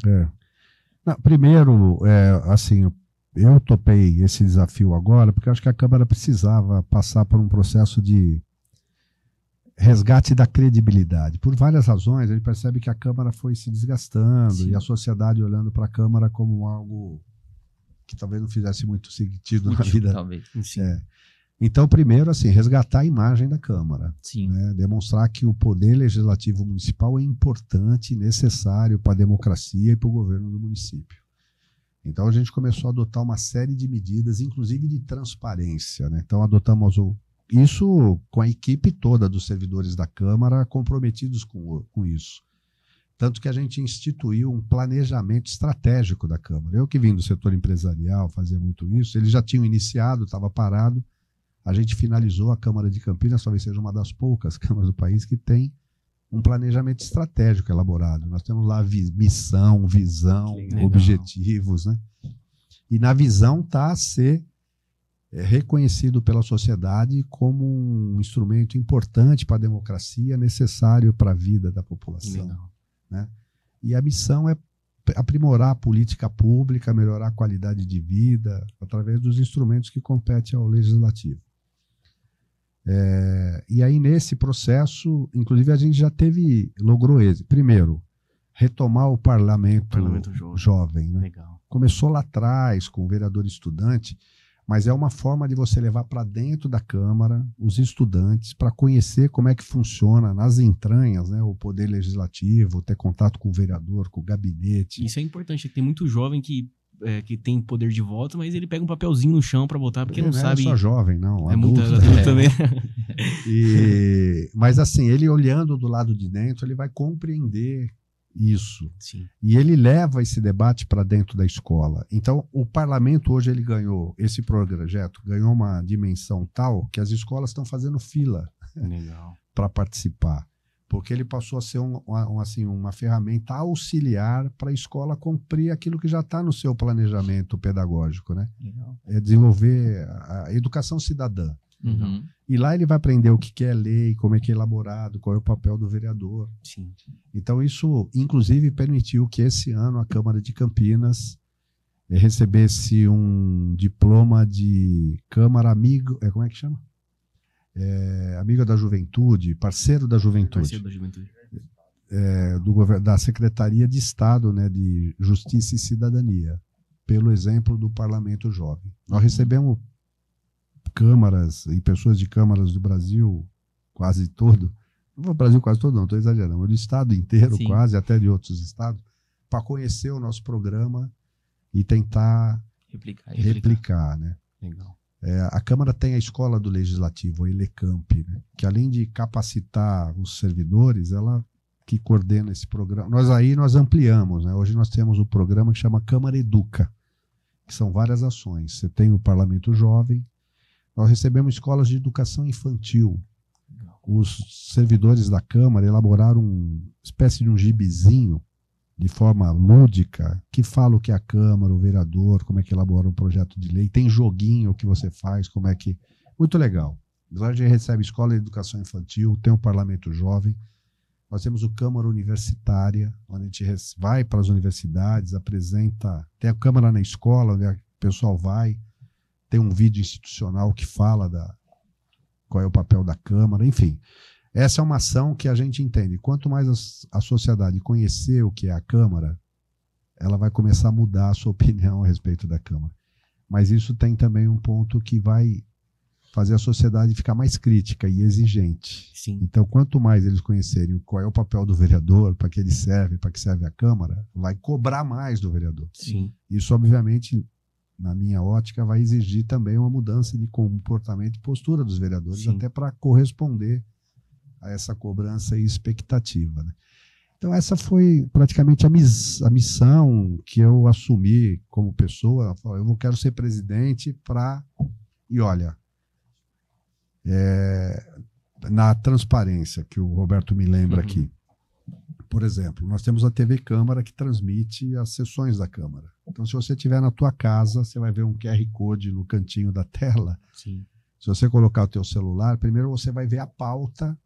C: Não, primeiro, assim, eu topei esse desafio agora porque eu acho que a Câmara precisava passar por um processo de resgate da credibilidade. Por várias razões, a gente percebe que a Câmara foi se desgastando. Sim. E a sociedade olhando para a Câmara como algo que talvez não fizesse muito sentido na vida.
B: Talvez.
C: Então, primeiro, assim, resgatar a imagem da Câmara.
B: Sim.
C: Né? Demonstrar que o poder legislativo municipal é importante e necessário para a democracia e para o governo do município. Então, a gente começou a adotar uma série de medidas, inclusive de transparência. Né? Então, adotamos isso com a equipe toda dos servidores da Câmara comprometidos com isso. Tanto que a gente instituiu um planejamento estratégico da Câmara. Eu que vim do setor empresarial, fazia muito isso, eles já tinham iniciado, estava parado. A gente finalizou a Câmara de Campinas, talvez seja uma das poucas câmaras do país que tem um planejamento estratégico elaborado. Nós temos lá missão, visão, objetivos. Né? E na visão está a ser reconhecido pela sociedade como um instrumento importante para a democracia, necessário para a vida da população. Né? E a missão é aprimorar a política pública, melhorar a qualidade de vida, através dos instrumentos que competem ao legislativo. E aí, nesse processo, inclusive, a gente já logrou êxito. Primeiro, retomar o parlamento jovem. Né?
A: Legal.
C: Começou lá atrás, com o vereador estudante, mas é uma forma de você levar para dentro da Câmara os estudantes para conhecer como é que funciona nas entranhas, né, o poder legislativo, ter contato com o vereador, com o gabinete.
A: Isso é importante, tem muito jovem que tem poder de voto, mas ele pega um papelzinho no chão para votar, porque não sabe...
C: Não é só jovem, não.
A: É
C: adulto,
A: muito adulto também.
C: Mas assim, ele olhando do lado de dentro, ele vai compreender isso.
A: Sim.
C: E ele leva esse debate para dentro da escola. Então, o parlamento hoje ele ganhou, esse projeto ganhou uma dimensão tal que as escolas estão fazendo fila para participar. Porque ele passou a ser uma ferramenta auxiliar para a escola cumprir aquilo que já está no seu planejamento pedagógico. Né? É desenvolver a educação cidadã.
B: Uhum.
C: E lá ele vai aprender o que é lei, como é que é elaborado, qual é o papel do vereador.
A: Sim.
C: Então isso, inclusive, permitiu que esse ano a Câmara de Campinas recebesse um diploma de Câmara Amigo... como é que chama? Amigo da Juventude, parceiro da Juventude.
A: Parceiro da Juventude.
C: Da Secretaria de Estado, né, de Justiça e Cidadania, pelo exemplo do Parlamento Jovem. Nós recebemos câmaras e pessoas de câmaras do Brasil quase todo, não o Brasil quase todo não, estou exagerando, mas do estado inteiro, sim, quase, até de outros estados, para conhecer o nosso programa e tentar replicar, né?
A: Legal.
C: A Câmara tem a Escola do Legislativo, a Elecamp, né? Que além de capacitar os servidores, ela que coordena esse programa. Nós ampliamos, né? Hoje nós temos o programa que chama Câmara Educa, que são várias ações. Você tem o Parlamento Jovem. Nós recebemos escolas de educação infantil. Os servidores da Câmara elaboraram uma espécie de um gibizinho de forma lúdica, que fala o que é a Câmara, o vereador, como é que elabora um projeto de lei. Tem joguinho que você faz, como é que... Muito legal. A gente recebe escola de educação infantil, tem o Parlamento Jovem. Nós temos o Câmara Universitária, onde a gente vai para as universidades, apresenta. Tem a Câmara na escola, onde o pessoal vai. Tem um vídeo institucional que fala qual é o papel da Câmara, enfim. Essa é uma ação que a gente entende. Quanto mais a sociedade conhecer o que é a Câmara, ela vai começar a mudar a sua opinião a respeito da Câmara. Mas isso tem também um ponto que vai fazer a sociedade ficar mais crítica e exigente.
A: Sim.
C: Então, quanto mais eles conhecerem qual é o papel do vereador, para que ele serve, para que serve a Câmara, vai cobrar mais do vereador.
A: Sim.
C: Isso, obviamente, na minha ótica, vai exigir também uma mudança de comportamento e postura dos vereadores,
A: Sim.
C: até para corresponder a essa cobrança e expectativa, né? Então, essa foi praticamente a missão que eu assumi como pessoa. Eu quero ser presidente para... E olha, na transparência, que o Roberto me lembra aqui. Por exemplo, nós temos a TV Câmara que transmite as sessões da Câmara. Então, se você estiver na tua casa, você vai ver um QR Code no cantinho da tela.
A: Sim.
C: Se você colocar o teu celular, primeiro você vai ver a pauta,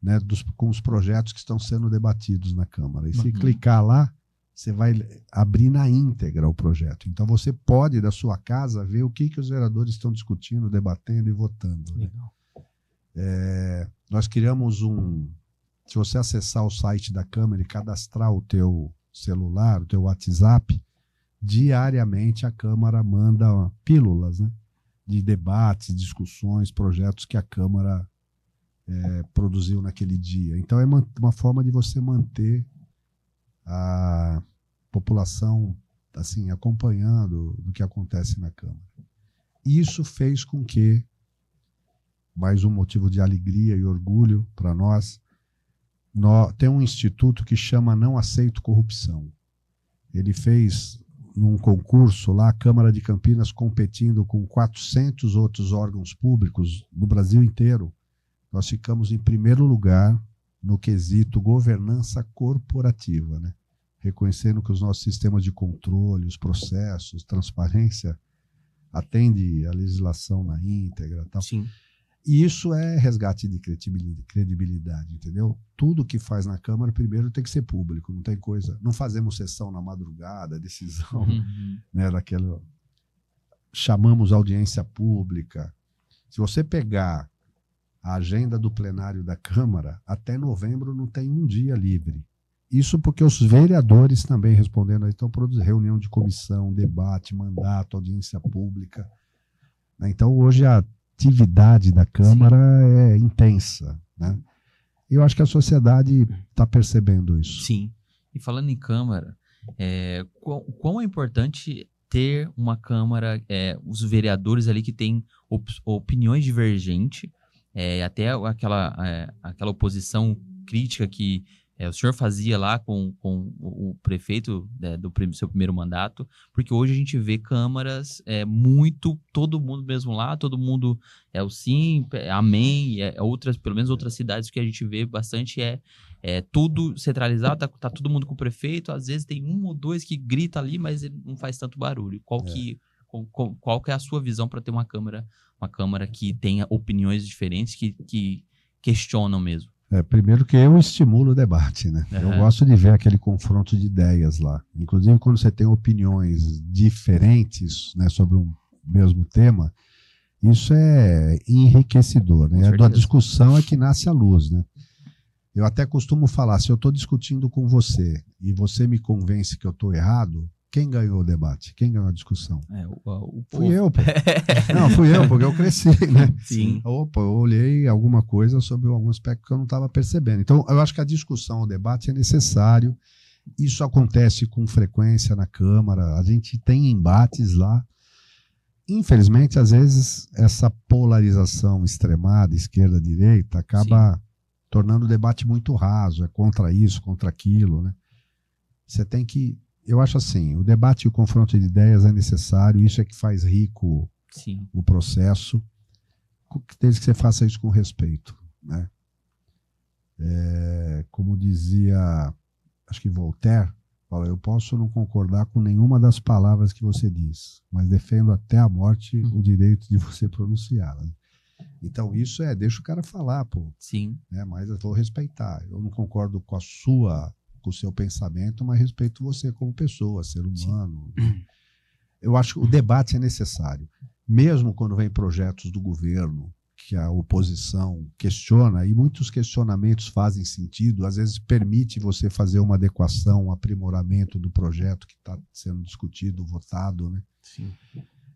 C: né, com os projetos que estão sendo debatidos na Câmara. E se clicar lá, você vai abrir na íntegra o projeto. Então, você pode, da sua casa, ver o que os vereadores estão discutindo, debatendo e votando. Né?
A: Legal.
C: Nós criamos se você acessar o site da Câmara e cadastrar o teu celular, o teu WhatsApp, diariamente a Câmara manda pílulas, né, de debates, discussões, projetos que a Câmara produziu naquele dia. Então é uma forma de você manter a população assim, acompanhando o que acontece na Câmara. Isso fez com que, mais um motivo de alegria e orgulho para nós, tem um instituto que chama Não Aceito Corrupção. Ele fez num concurso lá, a Câmara de Campinas competindo com 400 outros órgãos públicos do Brasil inteiro. Nós ficamos em primeiro lugar no quesito governança corporativa, né? Reconhecendo que os nossos sistemas de controle, os processos, transparência, atende a legislação na íntegra. Tal.
A: Sim.
C: E isso é resgate de credibilidade, entendeu? Tudo que faz na Câmara, primeiro, tem que ser público, não tem coisa... Não fazemos sessão na madrugada, decisão, né, daquela... Chamamos audiência pública. Se você pegar a agenda do plenário da Câmara, até novembro não tem um dia livre. Isso porque os vereadores também respondendo, então produzem reunião de comissão, debate, mandato, audiência pública. Então hoje a atividade da Câmara é intensa, né? Eu acho que a sociedade está percebendo isso.
B: Sim. E falando em Câmara, quão é importante ter uma Câmara, os vereadores ali que têm opiniões divergentes, até aquela oposição crítica que o senhor fazia lá com o prefeito do seu primeiro mandato, porque hoje a gente vê câmaras todo mundo mesmo lá, todo mundo é o sim, amém, pelo menos outras cidades que a gente vê bastante tudo centralizado, tá todo mundo com o prefeito, às vezes tem um ou dois que grita ali, mas ele não faz tanto barulho. Qual que é a sua visão para ter uma câmara que tenha opiniões diferentes, que questionam mesmo?
C: Primeiro que eu estimulo o debate, né? Eu gosto de ver aquele confronto de ideias lá. Inclusive, quando você tem opiniões diferentes, né, sobre um mesmo tema, isso é enriquecedor, né? A discussão é que nasce a luz, né? Eu até costumo falar, se eu estou discutindo com você e você me convence que eu estou errado, quem ganhou o debate? Quem ganhou a discussão? Fui eu, pô. Não, fui eu, porque eu cresci, né?
B: Sim.
C: Opa, eu olhei alguma coisa sobre algum aspecto que eu não estava percebendo. Então, eu acho que a discussão, o debate é necessário. Isso acontece com frequência na Câmara. A gente tem embates lá. Infelizmente, às vezes, essa polarização extremada, esquerda-direita, acaba tornando o debate muito raso. É contra isso, contra aquilo, né? Você tem que... Eu acho assim, o debate e o confronto de ideias é necessário, isso é que faz rico o processo, desde que você faça isso com respeito, né? Como dizia, acho que Voltaire, fala, eu posso não concordar com nenhuma das palavras que você diz, mas defendo até a morte o direito de você pronunciá-las. Então isso deixa o cara falar, pô.
B: Sim.
C: Mas eu vou respeitar. Eu não concordo com o seu pensamento, mas respeito você como pessoa, ser humano. Eu acho que o debate é necessário. Mesmo quando vem projetos do governo que a oposição questiona, e muitos questionamentos fazem sentido, às vezes permite você fazer uma adequação, um aprimoramento do projeto que está sendo discutido, votado, né?
A: Sim.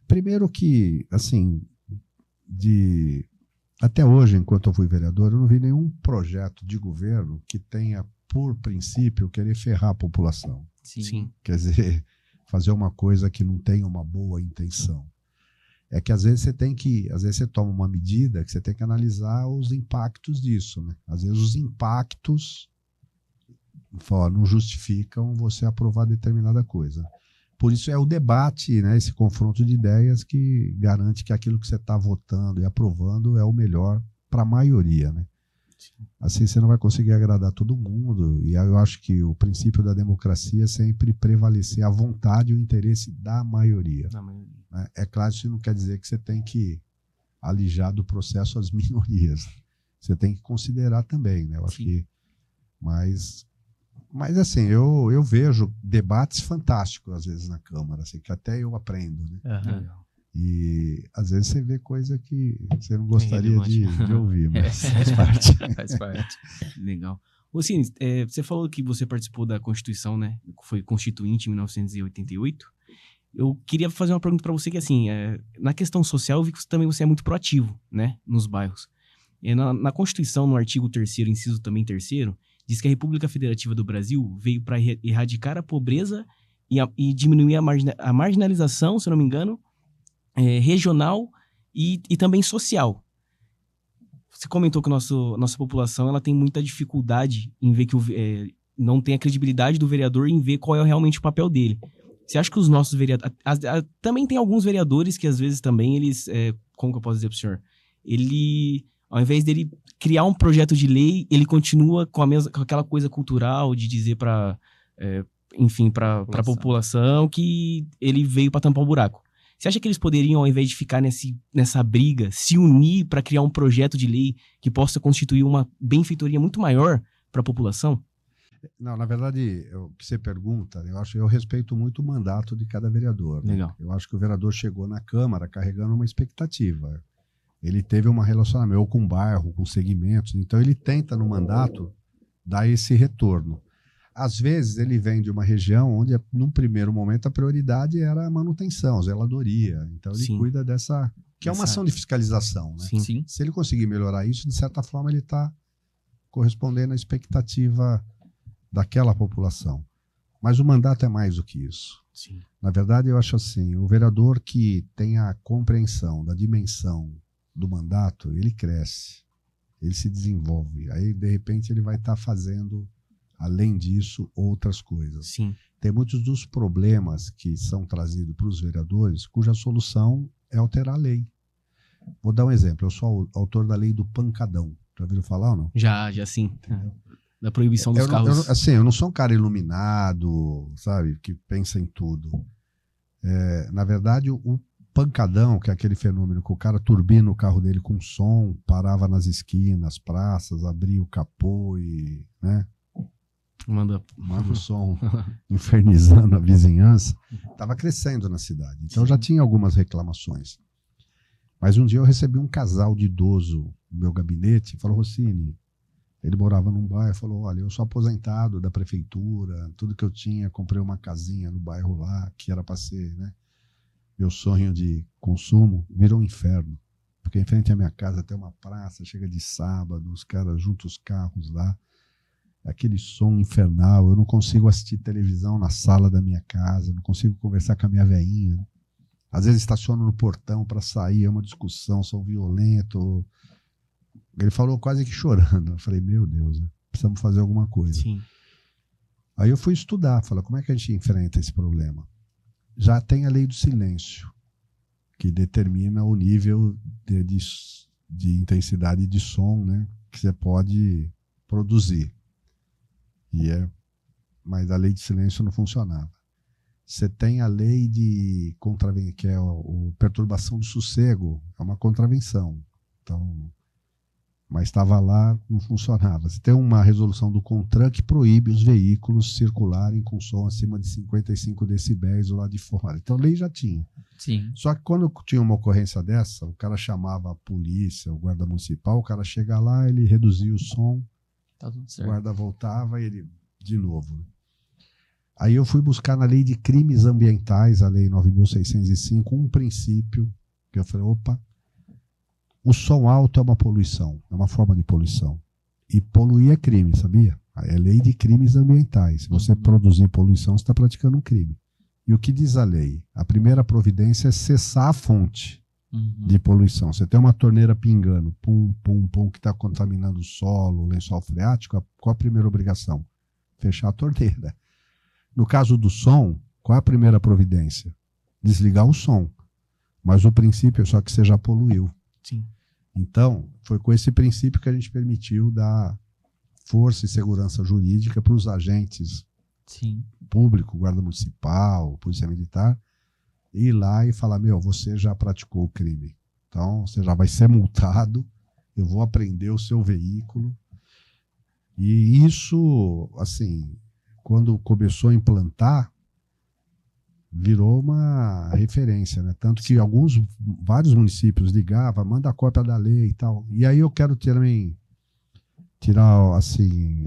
C: Primeiro que, assim, até hoje, enquanto eu fui vereador, eu não vi nenhum projeto de governo que tenha, por princípio, querer ferrar a população.
B: Sim.
C: Quer dizer, fazer uma coisa que não tem uma boa intenção. É que às vezes você toma uma medida que você tem que analisar os impactos disso, né? Às vezes os impactos não justificam você aprovar determinada coisa. Por isso é o debate, né, esse confronto de ideias que garante que aquilo que você está votando e aprovando é o melhor para a maioria, né? Assim você não vai conseguir agradar todo mundo, e eu acho que o princípio da democracia é sempre prevalecer a vontade e o interesse da maioria. Né? É claro, isso não quer dizer que você tem que alijar do processo as minorias. Você tem que considerar também, né? Eu acho que, mas assim, eu vejo debates fantásticos às vezes na Câmara, assim, que até eu aprendo, né? E às vezes você vê coisa que você não gostaria de ouvir, mas faz parte.
B: Faz parte.
A: Legal. Rossini, você falou que você participou da Constituição, né? Foi constituinte em 1988. Eu queria fazer uma pergunta para você que, assim, na questão social, eu vi que também você é muito proativo, né? Nos bairros. Na Constituição, no artigo 3º, inciso também 3º, diz que a República Federativa do Brasil veio para erradicar a pobreza e diminuir a marginalização, se eu não me engano, regional e também social. Você comentou que nossa população ela tem muita dificuldade em ver que não tem a credibilidade do vereador em ver qual é realmente o papel dele. Você acha que os nossos vereadores... Também tem alguns vereadores que às vezes também eles... como que eu posso dizer pro senhor? Ele, ao invés dele criar um projeto de lei, ele continua com aquela coisa cultural de dizer para a população que ele veio para tampar o buraco. Você acha que eles poderiam, ao invés de ficar nessa briga, se unir para criar um projeto de lei que possa constituir uma benfeitoria muito maior para a população?
C: Não, na verdade, o que você pergunta, eu respeito muito o mandato de cada vereador. Né?
A: Legal.
C: Eu acho que o vereador chegou na Câmara carregando uma expectativa. Ele teve um relacionamento ou com o bairro, com segmentos, então ele tenta no mandato dar esse retorno. Às vezes ele vem de uma região onde, num primeiro momento, a prioridade era a manutenção, a zeladoria. Então ele cuida dessa... que é uma ação de fiscalização. Né?
B: Sim.
C: Se ele conseguir melhorar isso, de certa forma ele está correspondendo à expectativa daquela população. Mas o mandato é mais do que isso.
A: Sim.
C: Na verdade, eu acho assim, o vereador que tem a compreensão da dimensão do mandato, ele cresce, ele se desenvolve. Aí, de repente, ele vai estar fazendo... além disso, outras coisas.
A: Sim.
C: Tem muitos dos problemas que são trazidos para os vereadores, cuja solução é alterar a lei. Vou dar um exemplo. Eu sou autor da lei do pancadão. Já ouviram falar ou não?
A: Já sim. Da proibição dos carros.
C: Eu não sou um cara iluminado, sabe, que pensa em tudo. Na verdade, o pancadão, que é aquele fenômeno que o cara turbina o carro dele com som, parava nas esquinas, praças, abria o capô e... né? Manda o som infernizando a vizinhança, estava crescendo na cidade. Então já tinha algumas reclamações. Mas um dia eu recebi um casal de idoso no meu gabinete e falou: Rossini, ele morava num bairro, falou: olha, eu sou aposentado da prefeitura, tudo que eu tinha, comprei uma casinha no bairro lá, que era para ser, né, meu sonho de consumo, virou um inferno. Porque em frente à minha casa tem uma praça, chega de sábado, os caras juntam os carros lá, aquele som infernal, eu não consigo assistir televisão na sala da minha casa, não consigo conversar com a minha veinha. Às vezes estaciono no portão para sair, é uma discussão, são violentos. Ele falou quase que chorando. Eu falei, meu Deus, né? Precisamos fazer alguma coisa.
A: Sim.
C: Aí eu fui estudar, falei, como é que a gente enfrenta esse problema? Já tem a lei do silêncio, que determina o nível de intensidade de som, né, que você pode produzir. Mas a lei de silêncio não funcionava. Você tem a lei que é o perturbação do sossego, é uma contravenção. Então, mas estava lá, não funcionava. Você tem uma resolução do CONTRAN que proíbe os veículos circularem com som acima de 55 decibéis do lado de fora. Então, a lei já tinha.
B: Sim.
C: Só que quando tinha uma ocorrência dessa, o cara chamava a polícia, o guarda municipal, o cara chega lá, ele reduzia o som,
B: Tá tudo
C: o
B: certo.
C: guarda voltava e ele, de novo. Aí eu fui buscar na lei de crimes ambientais, a lei 9.605, um princípio, que eu falei, opa, o som alto é uma poluição, é uma forma de poluição. E poluir é crime, sabia? É lei de crimes ambientais. Se você produzir poluição, você está praticando um crime. E o que diz a lei? A primeira providência é cessar a fonte de poluição. Você tem uma torneira pingando, pum, pum, pum, que está contaminando o solo, o lençol freático, qual a primeira obrigação? Fechar a torneira. No caso do som, qual é a primeira providência? Desligar o som. Mas o princípio é só que você já poluiu.
A: Sim.
C: Então, foi com esse princípio que a gente permitiu dar força e segurança jurídica para os agentes
B: Sim.
C: público, guarda municipal, polícia militar, ir lá e falar, meu, você já praticou o crime. Então, você já vai ser multado, eu vou apreender o seu veículo. E isso, assim, quando começou a implantar, virou uma referência, né? Tanto que vários municípios ligavam, manda a cópia da lei e tal. E aí eu quero também tirar, assim,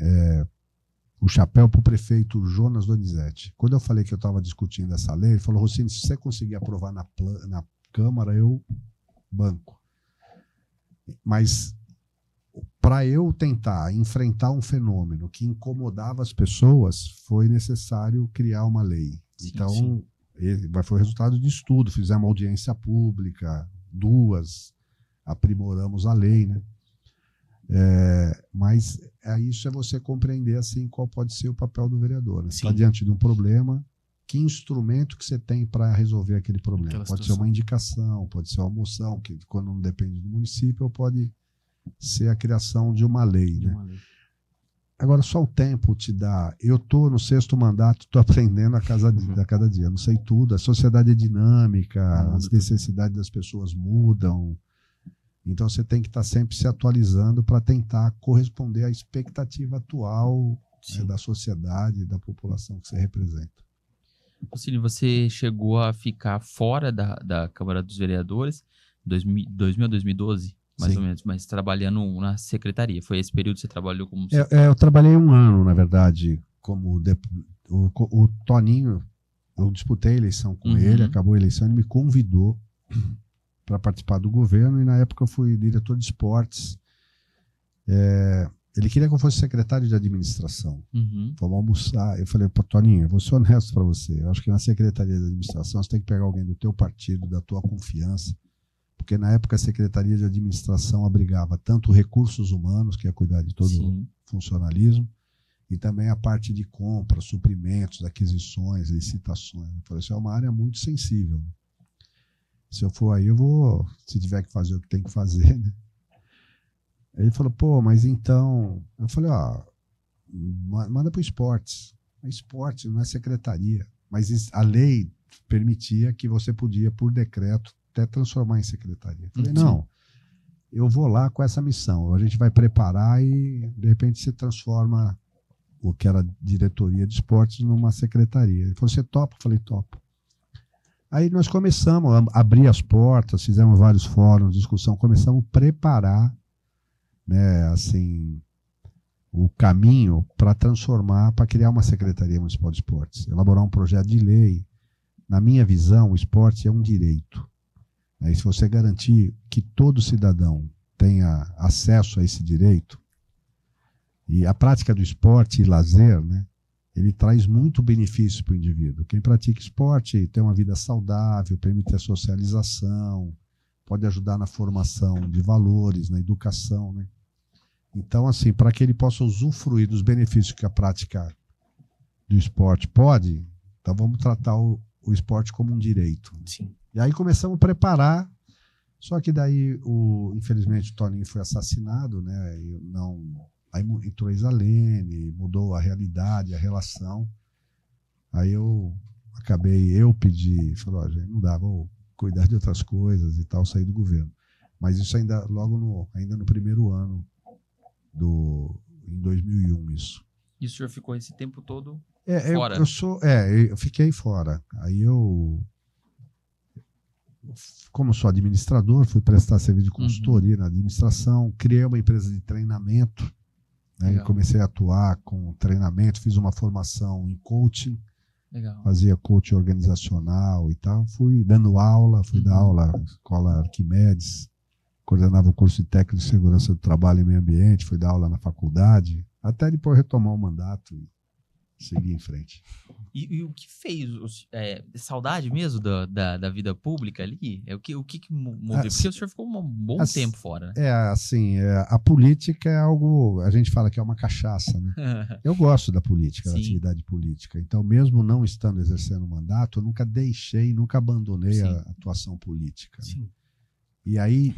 C: o chapéu para o prefeito Jonas Donizete. Quando eu falei que eu estava discutindo essa lei, ele falou, Rossini, se você conseguir aprovar na Câmara, eu banco. Mas para eu tentar enfrentar um fenômeno que incomodava as pessoas, foi necessário criar uma lei.
B: Sim,
C: então,
B: sim.
C: Foi o resultado de estudo. Fizemos audiência pública, 2, aprimoramos a lei, né? Mas isso é você compreender assim qual pode ser o papel do vereador. Né? Você está diante de um problema, que instrumento que você tem para resolver aquele problema?
A: Aquela
C: Pode
A: situação.
C: ser uma indicação, pode ser uma moção, que quando não depende do município, ou pode ser a criação de uma lei. Né? Agora, só o tempo te dá. Eu estou no 6º mandato, estou aprendendo a cada dia. Não sei tudo. A sociedade é dinâmica, as necessidades das pessoas mudam. Então, você tem que estar sempre se atualizando para tentar corresponder à expectativa atual, né, da sociedade, da população que você representa.
B: Rossini, você chegou a ficar fora da Câmara dos Vereadores, 2000 a 2012? Mais
C: Sim.
B: ou menos, mas trabalhando na secretaria. Foi esse período que você trabalhou como...
C: Eu trabalhei 1 ano, na verdade, como o Toninho. Eu disputei a eleição com ele, acabou a eleição, ele me convidou para participar do governo, e na época eu fui diretor de esportes. Ele queria que eu fosse secretário de administração. Vamos almoçar. Eu falei, pô, Toninho, eu vou ser honesto para você. Eu acho que na secretaria de administração você tem que pegar alguém do teu partido, da tua confiança. Porque na época a Secretaria de Administração abrigava tanto recursos humanos, que ia cuidar de todo o funcionalismo, e também a parte de compra, suprimentos, aquisições, licitações. Eu falei, isso é uma área muito sensível. Se eu for aí, eu vou, se tiver que fazer o que tem que fazer, né? Ele falou, pô, mas então... Eu falei, manda para o esportes. Esporte não é secretaria. Mas a lei permitia que você podia, por decreto, até transformar em secretaria. Eu falei, não, eu vou lá com essa missão. A gente vai preparar e, de repente, se transforma o que era diretoria de esportes numa secretaria. Ele falou, você topa? Eu falei, topo. Aí nós começamos a abrir as portas, fizemos vários fóruns, discussão, começamos a preparar, né, assim, o caminho para transformar, para criar uma Secretaria Municipal de Esportes, elaborar um projeto de lei. Na minha visão, o esporte é um direito. E se você garantir que todo cidadão tenha acesso a esse direito, e a prática do esporte e lazer, né, ele traz muito benefício para o indivíduo. Quem pratica esporte tem uma vida saudável, permite a socialização, pode ajudar na formação de valores, na educação, né? Então, assim, para que ele possa usufruir dos benefícios que a prática do esporte pode, então vamos tratar o esporte como um direito.
A: Sim.
C: E aí começamos a preparar, só que daí, infelizmente, o Toninho foi assassinado, né? Aí entrou a Isalene, mudou a realidade, a relação. Aí eu pedi, falei, gente, não dá, vou cuidar de outras coisas e tal, sair do governo. Mas isso ainda ainda no primeiro ano em 2001 isso.
B: E o senhor ficou esse tempo todo
C: fora?
B: Eu
C: eu fiquei fora. Aí como sou administrador, fui prestar serviço de consultoria na administração, criei uma empresa de treinamento, né, e comecei a atuar com treinamento, fiz uma formação em coaching, fazia coaching organizacional e tal, fui dando aula, dar aula na Escola Arquimedes, coordenava o curso de técnico de segurança do trabalho e meio ambiente, fui dar aula na faculdade, até depois retomar o mandato e seguir em frente.
B: E o que fez? Saudade mesmo da vida pública ali? O que moveu? Porque o senhor ficou um bom tempo fora, né?
C: A política é algo, a gente fala que é uma cachaça, né? Eu gosto da política, da atividade política. Então, mesmo não estando exercendo mandato, eu nunca nunca abandonei a atuação política. Né? E aí,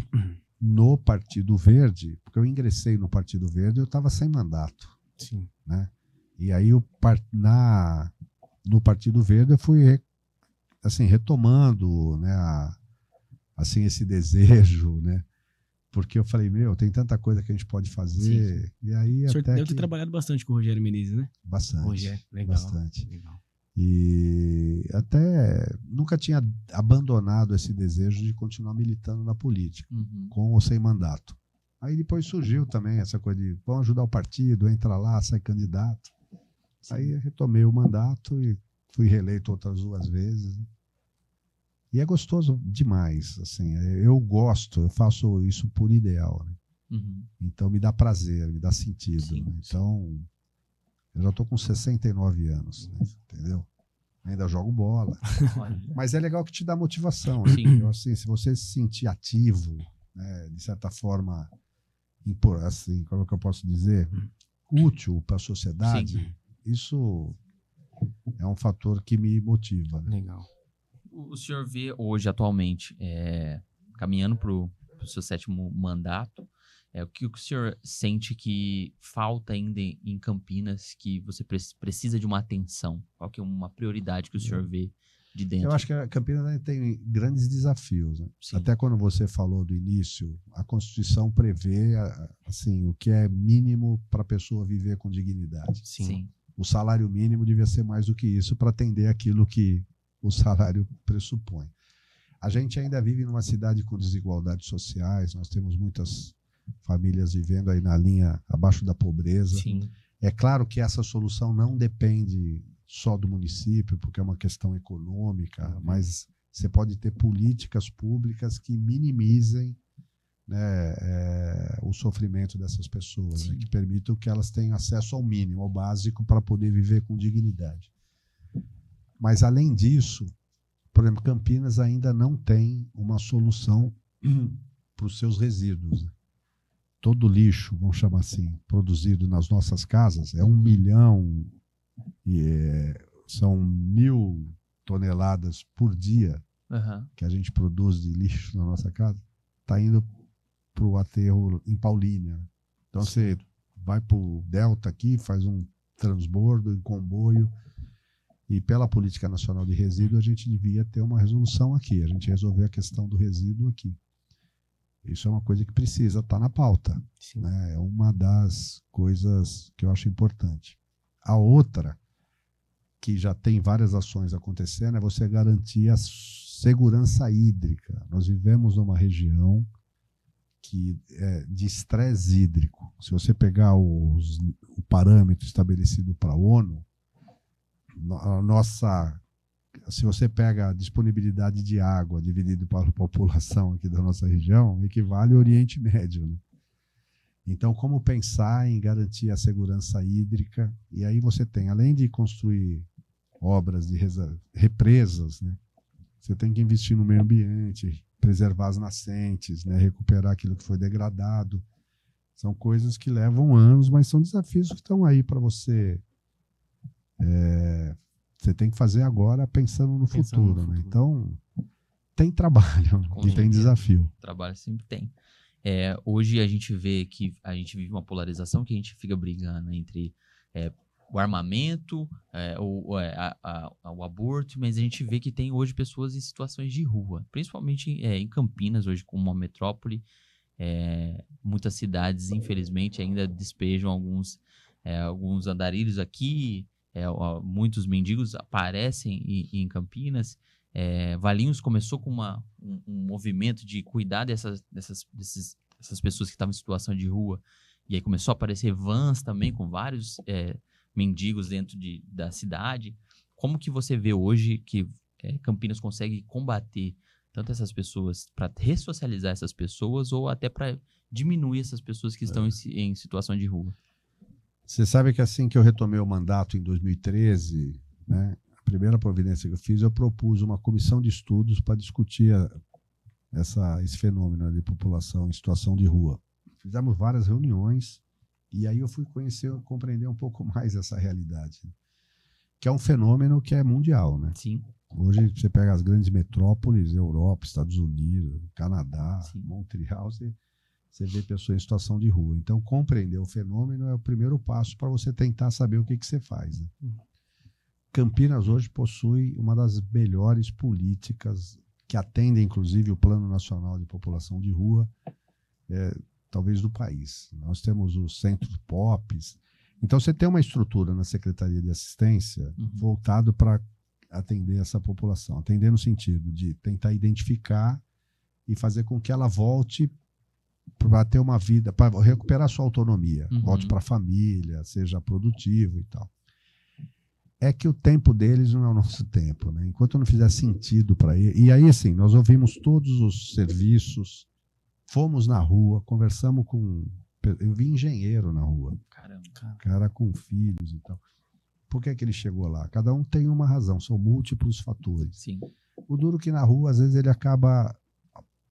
C: no Partido Verde, porque eu ingressei no Partido Verde, eu estava sem mandato.
A: Sim.
C: Né? E aí, no Partido Verde, eu fui assim, retomando, né, esse desejo, né? Porque eu falei, tem tanta coisa que a gente pode fazer. Sim. E aí,
A: o senhor deve ter trabalhado bastante com o Rogério Menezes, né?
C: Bastante.
A: Rogério, legal.
C: Bastante.
A: Legal.
C: E até nunca tinha abandonado esse desejo de continuar militando na política, com ou sem mandato. Aí depois surgiu também essa coisa de vamos ajudar o partido, entra lá, sai candidato. Sim. Aí retomei o mandato e fui reeleito outras 2 vezes. E é gostoso demais. Assim, eu faço isso por ideal. Né? Então me dá prazer, me dá sentido. Sim, né? Então, eu já estou com 69 anos, né? Entendeu? Ainda jogo bola. Mas é legal que te dá motivação. Né? Então, assim, se você se sentir ativo, né, de certa forma, assim, como é que eu posso dizer? Útil para a sociedade, sim, isso é um fator que me motiva. Né?
A: Legal.
B: O senhor vê hoje, atualmente, caminhando para o seu 7º mandato, o que o senhor sente que falta ainda em Campinas, que você precisa de uma atenção? Qual que é uma prioridade que o senhor vê de dentro?
C: Eu acho que a Campinas tem grandes desafios. Né? Até quando você falou do início, a Constituição prevê assim, o que é mínimo para a pessoa viver com dignidade.
B: Sim.
C: O salário mínimo devia ser mais do que isso para atender aquilo que o salário pressupõe. A gente ainda vive numa cidade com desigualdades sociais, nós temos muitas famílias vivendo aí na linha abaixo da pobreza.
B: Sim.
C: É claro que essa solução não depende só do município, porque é uma questão econômica, mas você pode ter políticas públicas que minimizem, né, o sofrimento dessas pessoas, né, que permitam que elas tenham acesso ao mínimo, ao básico, para poder viver com dignidade. Mas, além disso, por exemplo, Campinas ainda não tem uma solução para os seus resíduos. Né? Todo lixo, vamos chamar assim, produzido nas nossas casas, 1 milhão, são 1.000 toneladas por dia que a gente produz de lixo na nossa casa, está indo para o aterro em Paulínia. Né? Então, você vai para o Delta aqui, faz um transbordo em comboio, e pela Política Nacional de Resíduo, a gente devia ter uma resolução aqui, a gente resolver a questão do resíduo aqui. Isso é uma coisa que precisa estar na pauta. Né? É uma das coisas que eu acho importante. A outra, que já tem várias ações acontecendo, é você garantir a segurança hídrica. Nós vivemos numa região de estresse hídrico. Se você pegar o parâmetro estabelecido para a ONU, se você pega a disponibilidade de água dividido pela população aqui da nossa região, equivale ao Oriente Médio. Né? Então, como pensar em garantir a segurança hídrica? E aí você tem, além de construir obras de represas, né? Você tem que investir no meio ambiente, preservar as nascentes, né? Recuperar aquilo que foi degradado. São coisas que levam anos, mas são desafios que estão aí para você. Você tem que fazer agora pensando no futuro. Né? Então, tem trabalho e tem desafio.
B: Trabalho sempre tem. Hoje a gente vê que a gente vive uma polarização que a gente fica brigando entre o armamento, o aborto, mas a gente vê que tem hoje pessoas em situações de rua, principalmente em Campinas, hoje como uma metrópole. Muitas cidades, infelizmente, ainda despejam alguns andarilhos aqui, muitos mendigos aparecem em Campinas. Valinhos começou com um movimento de cuidar dessas pessoas que estavam em situação de rua, e aí começou a aparecer vans também com vários mendigos dentro da cidade. Como que você vê hoje que Campinas consegue combater tanto essas pessoas, para ressocializar essas pessoas ou até para diminuir essas pessoas que estão em situação de rua?
C: Você sabe que assim que eu retomei o mandato em 2013, né, a primeira providência que eu fiz, eu propus uma comissão de estudos para discutir esse fenômeno de população em situação de rua. Fizemos várias reuniões e aí eu fui compreender um pouco mais essa realidade, né? Que é um fenômeno que é mundial, né?
B: Sim.
C: Hoje você pega as grandes metrópoles, Europa, Estados Unidos, Canadá, sim, Montreal, você vê pessoas em situação de rua. Então, compreender o fenômeno é o primeiro passo para você tentar saber o que você faz, né? Campinas hoje possui uma das melhores políticas que atendem, inclusive, o Plano Nacional de População de Rua, talvez do país. Nós temos os centros POPs. Então, você tem uma estrutura na Secretaria de Assistência voltado para atender essa população. Atender no sentido de tentar identificar e fazer com que ela volte para ter uma vida, para recuperar sua autonomia, volte para a família, seja produtivo e tal. É que o tempo deles não é o nosso tempo, né? Enquanto não fizer sentido para ele. E aí, assim, nós ouvimos todos os serviços, fomos na rua, conversamos com... Eu vi engenheiro na rua.
B: Caramba.
C: Cara com filhos e tal. Por que ele chegou lá? Cada um tem uma razão, são múltiplos fatores.
B: Sim.
C: O duro que na rua, às vezes, ele acaba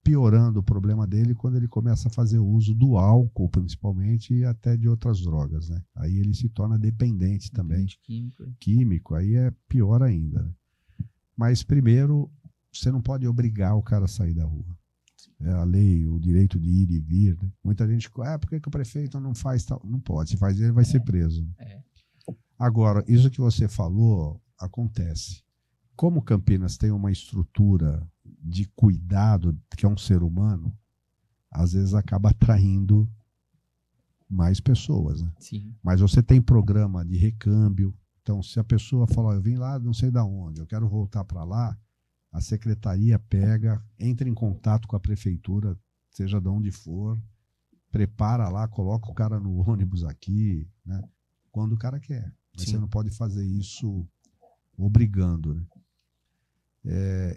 C: piorando o problema dele quando ele começa a fazer uso do álcool, principalmente, e até de outras drogas, né? Aí ele se torna dependente também. Químico, aí é pior ainda, né? Mas, primeiro, você não pode obrigar o cara a sair da rua. É a lei, o direito de ir e vir, né? Muita gente, por que o prefeito não faz tal? Não pode, se faz ele vai ser preso. Agora, isso que você falou acontece. Como Campinas tem uma estrutura de cuidado, que é um ser humano, às vezes acaba atraindo mais pessoas, né?
B: Sim.
C: Mas você tem programa de recâmbio. Então, se a pessoa falar, eu vim lá não sei de onde, eu quero voltar para lá, a secretaria pega, entra em contato com a prefeitura, seja de onde for, prepara lá, coloca o cara no ônibus aqui, né? Quando o cara quer. Mas você não pode fazer isso obrigando, né?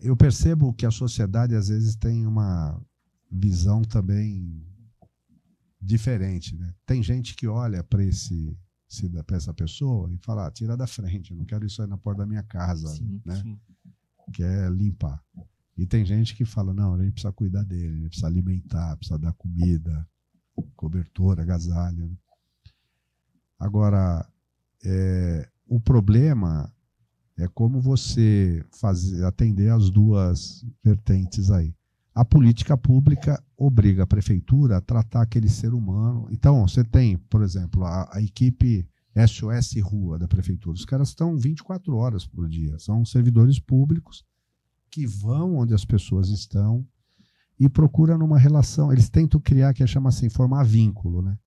C: Eu percebo que a sociedade às vezes tem uma visão também diferente, né? Tem gente que olha para essa pessoa e fala, tira da frente, eu não quero isso aí na porta da minha casa, né? Sim. Quer limpar. E tem gente que fala, não, a gente precisa cuidar dele, a gente precisa alimentar, precisa dar comida, cobertor, agasalho, né? Agora, o problema é como você atender as duas vertentes aí. A política pública obriga a prefeitura a tratar aquele ser humano. Então, você tem, por exemplo, a equipe SOS Rua da prefeitura. Os caras estão 24 horas por dia. São servidores públicos que vão onde as pessoas estão e procuram numa relação. Eles tentam criar, que chama assim, formar vínculo, né?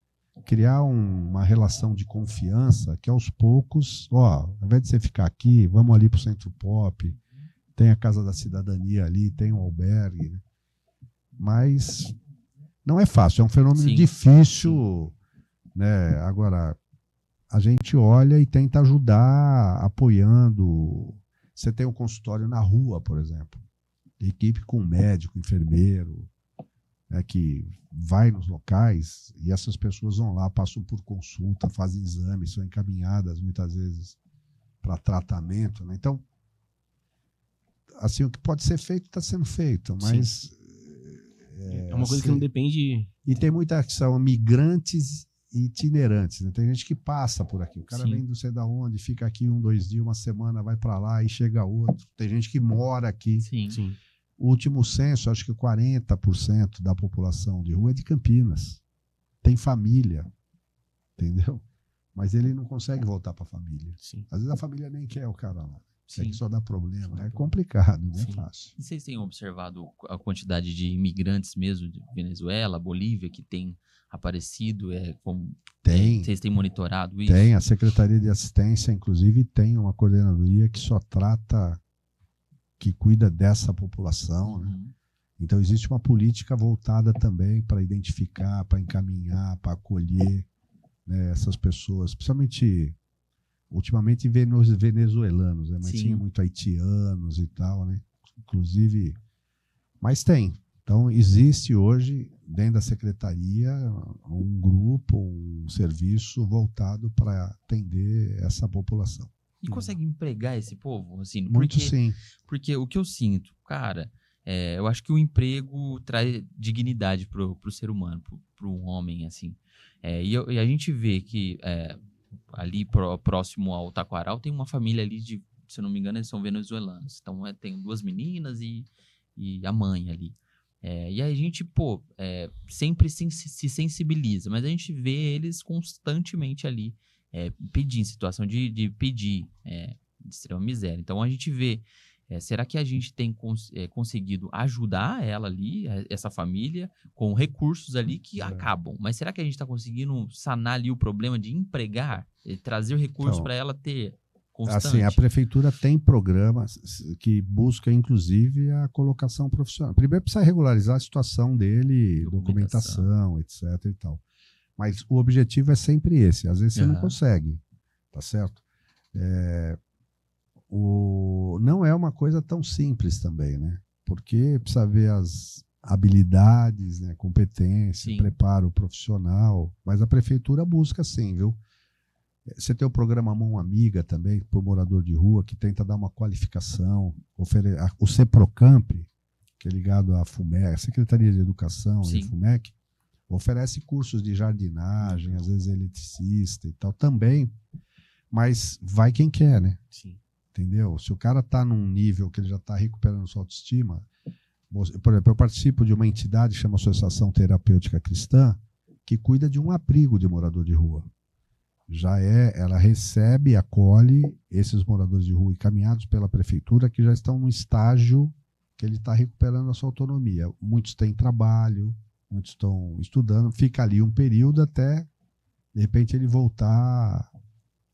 C: Criar uma relação de confiança que aos poucos, ao invés de você ficar aqui, vamos ali para o Centro Pop, tem a Casa da Cidadania ali, tem o albergue, né? Mas não é fácil, é um fenômeno difícil, né? Agora, a gente olha e tenta ajudar, apoiando. Você tem um consultório na rua, por exemplo, equipe com médico, enfermeiro, que vai nos locais e essas pessoas vão lá, passam por consulta, fazem exames, são encaminhadas muitas vezes para tratamento, né? Então, assim, o que pode ser feito está sendo feito, mas
A: é uma coisa que não depende.
C: E tem muita que são migrantes itinerantes, né? Tem gente que passa por aqui, o cara vem não sei da onde, fica aqui 1, 2 dias, uma semana, vai para lá e chega outro. Tem gente que mora aqui.
B: Sim.
C: O último censo, acho que 40% da população de rua é de Campinas. Tem família, entendeu? mas ele não consegue voltar para a família.
A: Sim.
C: Às vezes a família nem quer o cara lá. Quer
B: Sim.
C: que só dá problema. É complicado, não é
A: Sim.
C: fácil.
B: E vocês têm observado a quantidade de imigrantes mesmo de Venezuela, Bolívia, que tem aparecido?
C: Tem.
B: Vocês têm monitorado isso?
C: Tem, a Secretaria de Assistência, inclusive, tem uma coordenadoria que só trata, que cuida dessa população, né?
B: Uhum.
C: Então, existe uma política voltada também para identificar, para encaminhar, para acolher, né, essas pessoas, principalmente, ultimamente, venezuelanos, né? Mas
B: Sim.
C: tinha muito haitianos e tal, né? Inclusive, mas tem. Então, existe hoje, dentro da secretaria, um grupo, um serviço voltado para atender essa população.
B: E consegue empregar esse povo? Assim,
C: Muito sim.
B: Porque o que eu sinto, cara, eu acho que o emprego traz dignidade pro ser humano, pro homem, assim. E a gente vê que ali próximo ao Taquaral tem uma família ali se eu não me engano, eles são venezuelanos. Então, tem 2 meninas e a mãe ali. E aí a gente, sempre se sensibiliza, mas a gente vê eles constantemente ali pedindo, situação de pedir, de extrema miséria. Então a gente vê, será que a gente tem conseguido ajudar ela ali, essa família, com recursos ali que acabam? Mas será que a gente está conseguindo sanar ali o problema de empregar, trazer o recurso para ela ter constante?
C: Assim, a prefeitura tem programas que buscam, inclusive, a colocação profissional. Primeiro precisa regularizar a situação dele, documentação, etc. e tal. Mas o objetivo é sempre esse. Às vezes você não consegue, tá certo? Não é uma coisa tão simples também, né? Porque precisa ver as habilidades, né, competência,
B: Sim.
C: preparo profissional. Mas a prefeitura busca sim, viu? Você tem o programa Mão Amiga também, para o morador de rua, que tenta dar uma qualificação. O CEPROCAMP, que é ligado à FUMEC, a Secretaria de Educação e a FUMEC, oferece cursos de jardinagem, às vezes eletricista e tal, também. Mas vai quem quer, né?
A: Sim.
C: Entendeu? Se o cara está num nível que ele já está recuperando sua autoestima... Por exemplo, eu participo de uma entidade que chama Associação Terapêutica Cristã, que cuida de um abrigo de morador de rua. Ela recebe e acolhe esses moradores de rua encaminhados pela prefeitura que já estão no estágio que ele está recuperando a sua autonomia. Muitos têm trabalho, muitos estão estudando, fica ali um período até, de repente, ele voltar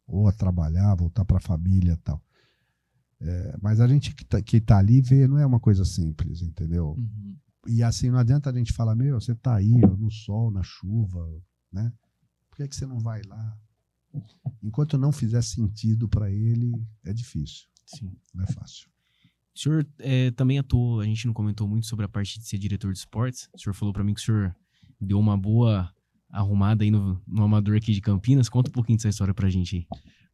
C: ou a trabalhar, voltar para a família e tal. Mas a gente que tá ali vê, não é uma coisa simples, entendeu?
B: Uhum.
C: E assim, não adianta a gente falar, você tá aí, ó, no sol, na chuva, né? Por que você não vai lá? Enquanto não fizer sentido para ele, é difícil.
A: Sim.
C: Não é fácil.
A: O senhor também atuou, a gente não comentou muito sobre a parte de ser diretor de esportes. O senhor falou para mim que o senhor deu uma boa arrumada aí no amador aqui de Campinas. Conta um pouquinho dessa história pra gente aí.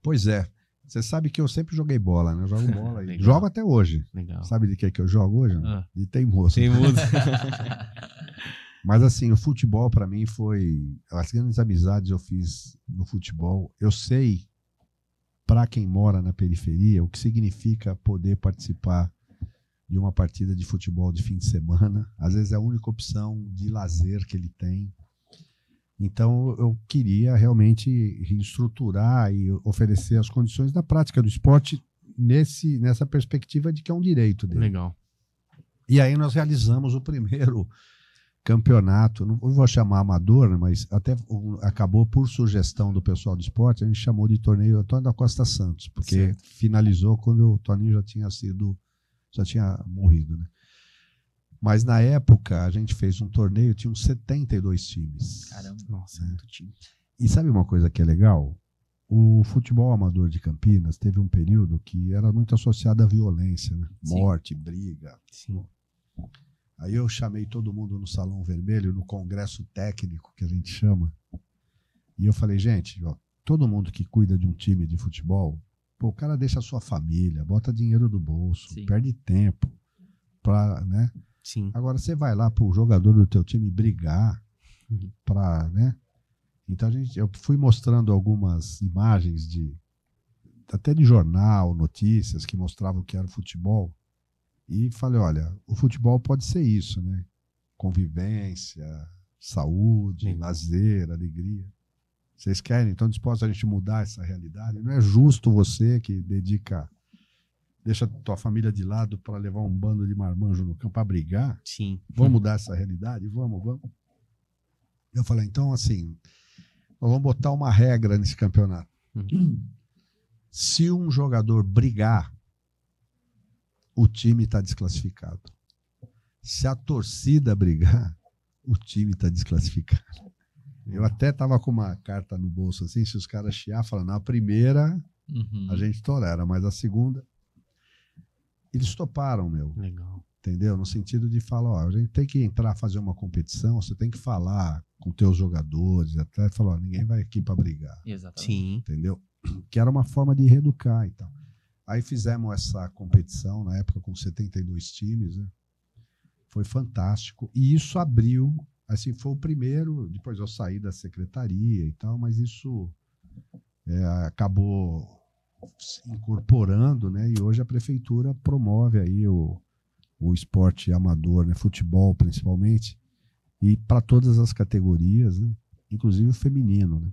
C: Pois é. Você sabe que eu sempre joguei bola, né? Eu jogo bola aí.
A: Legal.
C: Jogo até hoje.
A: Legal.
C: Sabe de que eu jogo hoje? De teimoso.
A: Teimoso.
C: Mas assim, o futebol para mim foi... As grandes amizades eu fiz no futebol. Eu sei, para quem mora na periferia, o que significa poder participar de uma partida de futebol de fim de semana. Às vezes é a única opção de lazer que ele tem. Então eu queria realmente reestruturar e oferecer as condições da prática do esporte nessa perspectiva de que é um direito dele.
A: Legal.
C: E aí nós realizamos o primeiro campeonato, não vou chamar amador, né, mas até acabou por sugestão do pessoal do esporte, a gente chamou de torneio Antônio da Costa Santos, porque finalizou quando o Toninho já tinha morrido, né? Mas na época a gente fez um torneio, tinha uns 72 times.
B: Caramba.
A: Nossa, muito time.
C: E sabe uma coisa que é legal? O futebol amador de Campinas teve um período que era muito associado à violência, né? Morte, briga.
A: Sim.
C: Aí eu chamei todo mundo no Salão Vermelho, no congresso técnico, que a gente chama, e eu falei, gente, ó, todo mundo que cuida de um time de futebol, o cara deixa a sua família, bota dinheiro do bolso, perde tempo, né?
A: Sim.
C: Agora você vai lá pro jogador do teu time brigar, né? Então eu fui mostrando algumas imagens até de jornal, notícias que mostravam o que era o futebol. E falei, olha, o futebol pode ser isso, né? Convivência, saúde, lazer, alegria. Vocês querem? Estão dispostos a gente mudar essa realidade? Não é justo você que deixa tua família de lado para levar um bando de marmanjo no campo para brigar?
A: Sim.
C: Vamos mudar essa realidade? Vamos. Eu falei, então assim, nós vamos botar uma regra nesse campeonato. Se um jogador brigar, o time está desclassificado. Se a torcida brigar, o time está desclassificado. Eu até estava com uma carta no bolso assim, se os caras chiar, falando, na primeira a gente tolera, mas a segunda... Eles toparam, meu.
A: Legal.
C: Entendeu? No sentido de falar, ó, a gente tem que entrar, fazer uma competição, você tem que falar com teus jogadores, até falar, ó, ninguém vai aqui para brigar.
B: Exatamente.
A: Sim.
C: Entendeu? Que era uma forma de reeducar e tal. Aí fizemos essa competição, na época com 72 times, né? Foi fantástico. E isso abriu, assim, foi o primeiro, depois eu saí da secretaria e tal, mas isso acabou se incorporando, né? E hoje a prefeitura promove aí o esporte amador, né? Futebol principalmente, e para todas as categorias, né? Inclusive o feminino, né?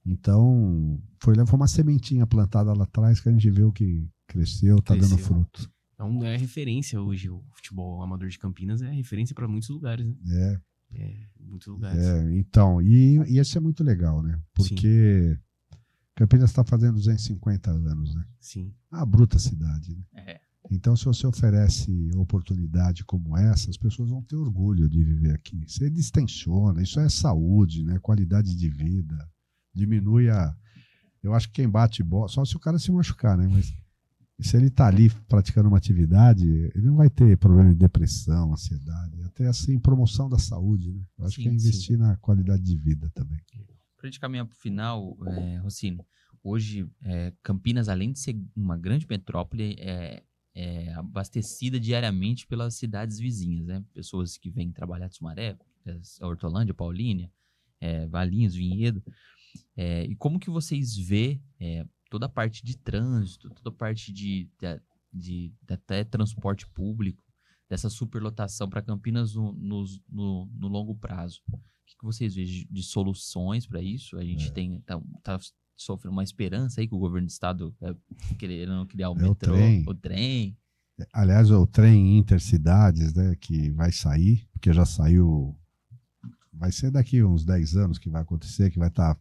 C: Então, foi uma sementinha plantada lá atrás que a gente viu que cresceu, tá dando fruto.
A: Então é referência hoje, o futebol amador de Campinas é referência para muitos lugares, né? Muitos lugares.
C: Então, e isso é muito legal, né? Porque Campinas está fazendo 250 anos, né?
A: Sim.
C: Uma bruta cidade, né? Então, se você oferece oportunidade como essa, as pessoas vão ter orgulho de viver aqui. Você distensiona, isso é saúde, né? Qualidade de vida. Diminui a... Eu acho que quem bate bola, só se o cara se machucar, né? Mas se ele tá ali praticando uma atividade, ele não vai ter problema de depressão, ansiedade. Até assim, promoção da saúde, né? Eu acho que é investir na qualidade de vida também.
B: Para a gente caminhar para o final, Rossini, hoje Campinas, além de ser uma grande metrópole, é abastecida diariamente pelas cidades vizinhas, né? Pessoas que vêm trabalhar de Sumaré, Hortolândia, Paulínia, Valinhos, Vinhedo. E como que vocês vê toda a parte de trânsito, toda a parte de até transporte público, dessa superlotação para Campinas no longo prazo? O que vocês veem de soluções para isso? A gente tá sofrendo uma esperança aí que o governo do estado querendo criar o metrô, o trem.
C: Aliás, o trem intercidades, né, que vai sair, porque já saiu, vai ser daqui uns 10 anos que vai acontecer, que vai estar,